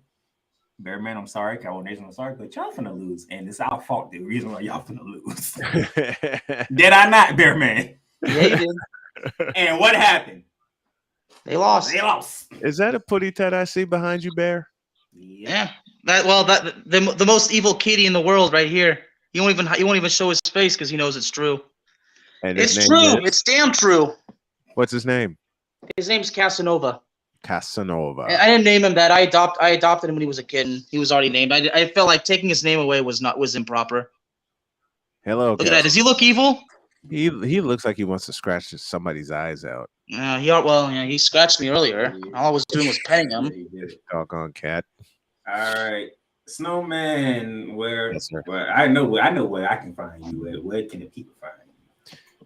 Bearman, I'm sorry. Cowboy Nation, I'm sorry. But y'all finna lose. And it's our fault. The reason why y'all finna lose. Did I not, Bearman? Yeah, you did. And what happened? They lost. Is that a putty tat I see behind you, Bear? Yeah. The most evil kitty in the world right here. He won't even show his face because he knows it's true. And it's true. It's damn true. What's his name? His name's Casanova. Casanova. I didn't name him that. I adopted him when he was a kid. And he was already named. I felt like taking his name away was improper. Hello. Look at that. Does he look evil? He looks like he wants to scratch somebody's eyes out. He scratched me earlier. All I was doing was petting him. Doggone cat. All right, Snowman. Yes, sir. Where I know where I can find you. Where can the people find you?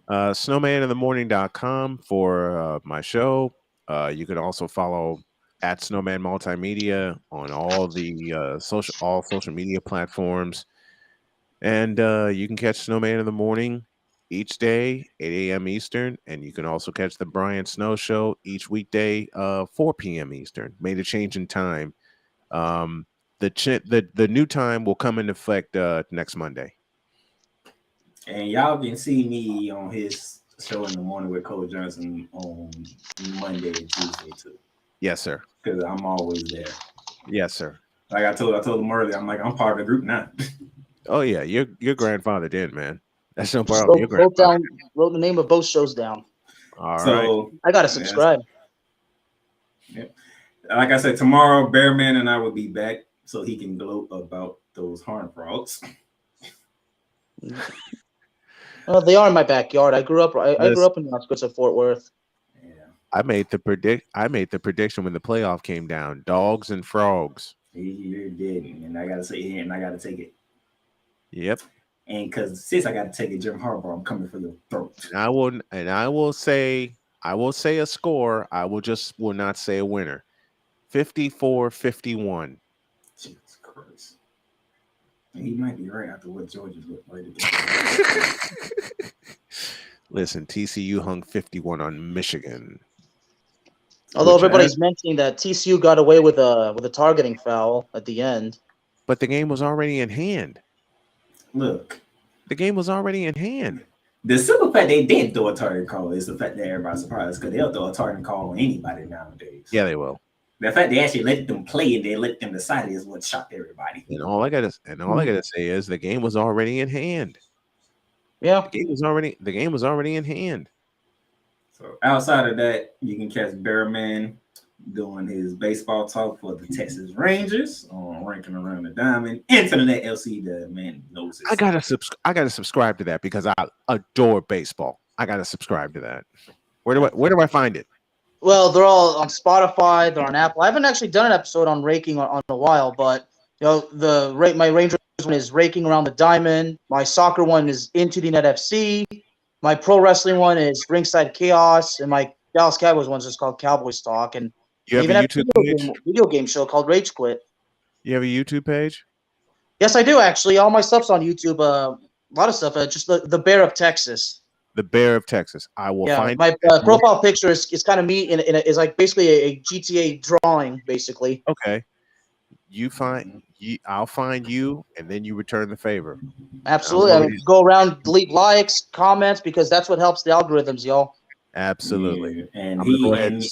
Snowmaninthemorning.com for my show. You can also follow at Snowman Multimedia on all the social media platforms, and you can catch Snowman in the Morning each day, 8 a.m. Eastern, and you can also catch the Brian Snow Show each weekday, 4 p.m. Eastern. Made a change in time. The new time will come into effect next Monday. And y'all can see me on his show in the morning with Cole Johnson on Monday and Tuesday too. Yes, sir. Because I'm always there. Yes, sir. Like I told him earlier, I'm part of the group now. Oh yeah, your grandfather did, man. That's no problem. Wrote the name of both shows down. All right. I gotta subscribe. Yeah. Like I said, tomorrow Bearman and I will be back so he can gloat about those horn frogs. Well, they are in my backyard. I grew up in the outskirts of Fort Worth. Yeah. I made the prediction when the playoff came down. Dogs and frogs. You did, and I gotta take it. Yep. And because since I gotta take it, Jim Harbaugh, I'm coming for your throat. I will say a score. I will not say a winner. 54-51. Jesus Christ. And he might be right after what Georgia's looked like. Listen, TCU hung 51 on Michigan. Although everybody's mentioning that TCU got away with a targeting foul at the end. But the game was already in hand. Look. The game was already in hand. The simple fact they did throw a target call is the fact that everybody's surprised because they'll throw a target call on anybody nowadays. Yeah, they will. The fact they actually let them play and they let them decide is what shocked everybody. And all I gotta say is the game was already in hand. Yeah. The game was already in hand. So outside of that, you can catch Bearman doing his baseball talk for the Texas Rangers on Ranking Around the Diamond. Internet LC, the man knows it. I gotta subscribe to that because I adore baseball. I gotta subscribe to that. Where do I find it? Well, they're all on Spotify. They're on Apple. I haven't actually done an episode on raking on a while, but my Rangers one is Raking Around the Diamond. My soccer one is Into the Net FC. My pro wrestling one is Ringside Chaos, and my Dallas Cowboys one is just called Cowboys Talk. And You have even a have YouTube page? video game show called Rage Quit. You have a YouTube page? Yes, I do actually. All my stuff's on YouTube. A lot of stuff. Just the Bear of Texas. The Bear of Texas. I will find my profile picture is kind of me is like basically a GTA drawing, basically. Okay. I'll find you, and then you return the favor. Absolutely. I mean, go around, delete likes, comments, because that's what helps the algorithms, y'all. Absolutely. Yeah. And I'm gonna go ahead and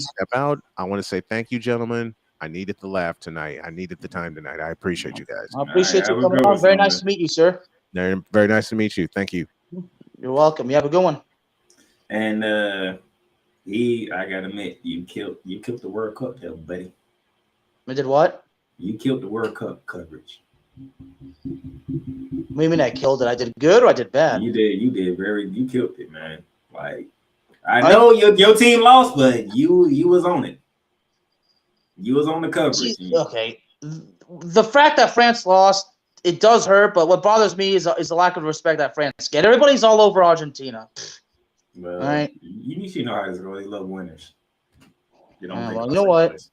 step out. I want to say thank you, gentlemen. I needed the laugh tonight. I needed the time tonight. I appreciate you guys. I appreciate you coming on. Very nice to meet you, sir. Very nice to meet you. Thank you. You're welcome. You have a good one. And I gotta admit, you killed the World Cup there, buddy. I did what? You killed the World Cup coverage. What do you mean I killed it? I did good or I did bad? You killed it, man. Like I know your team lost, but you was on it. You was on the coverage. Okay. The fact that France lost, it does hurt, but what bothers me is the lack of respect that France get. Everybody's all over Argentina. Well, all right. You should know how this goes. They love winners. You don't you know what? Place.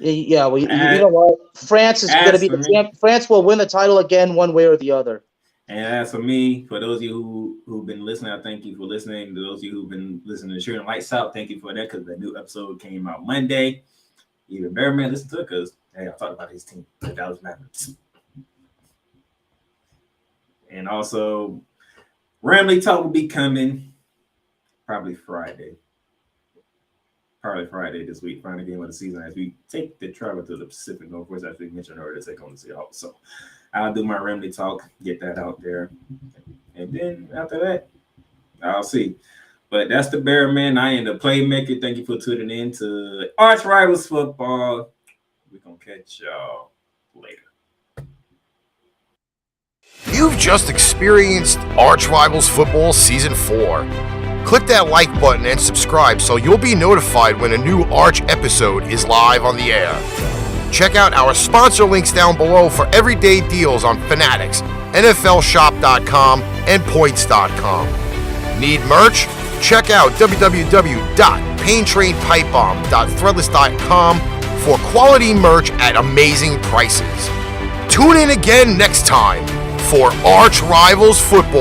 Yeah, well, you know what? France is going to be the champ. France will win the title again, one way or the other. And as for me, for those of you who've been listening, I thank you for listening. To those of you who've been listening to Shooting Lights Out, thank you for that because the new episode came out Monday. Even Bearman listened to it because hey, I talked about his team, the Dallas Mavericks. And also, Ramley Talk will be coming probably Friday this week, final game of the season as we take the travel to the Pacific Northwest as we mentioned earlier to take on the Seahawks. So I'll do my Ramley Talk, get that out there. And then after that, I'll see. But that's the Bearman. I am the Playmaker. Thank you for tuning in to ArchRivals Football. We're going to catch y'all later. You've just experienced ArchRivals Football Season 4. Click that like button and subscribe so you'll be notified when a new Arch episode is live on the air. Check out our sponsor links down below for everyday deals on Fanatics, NFLshop.com, and Points.com. Need merch? Check out www.paintrainpipebomb.threadless.com for quality merch at amazing prices. Tune in again next time for ArchRivals Football.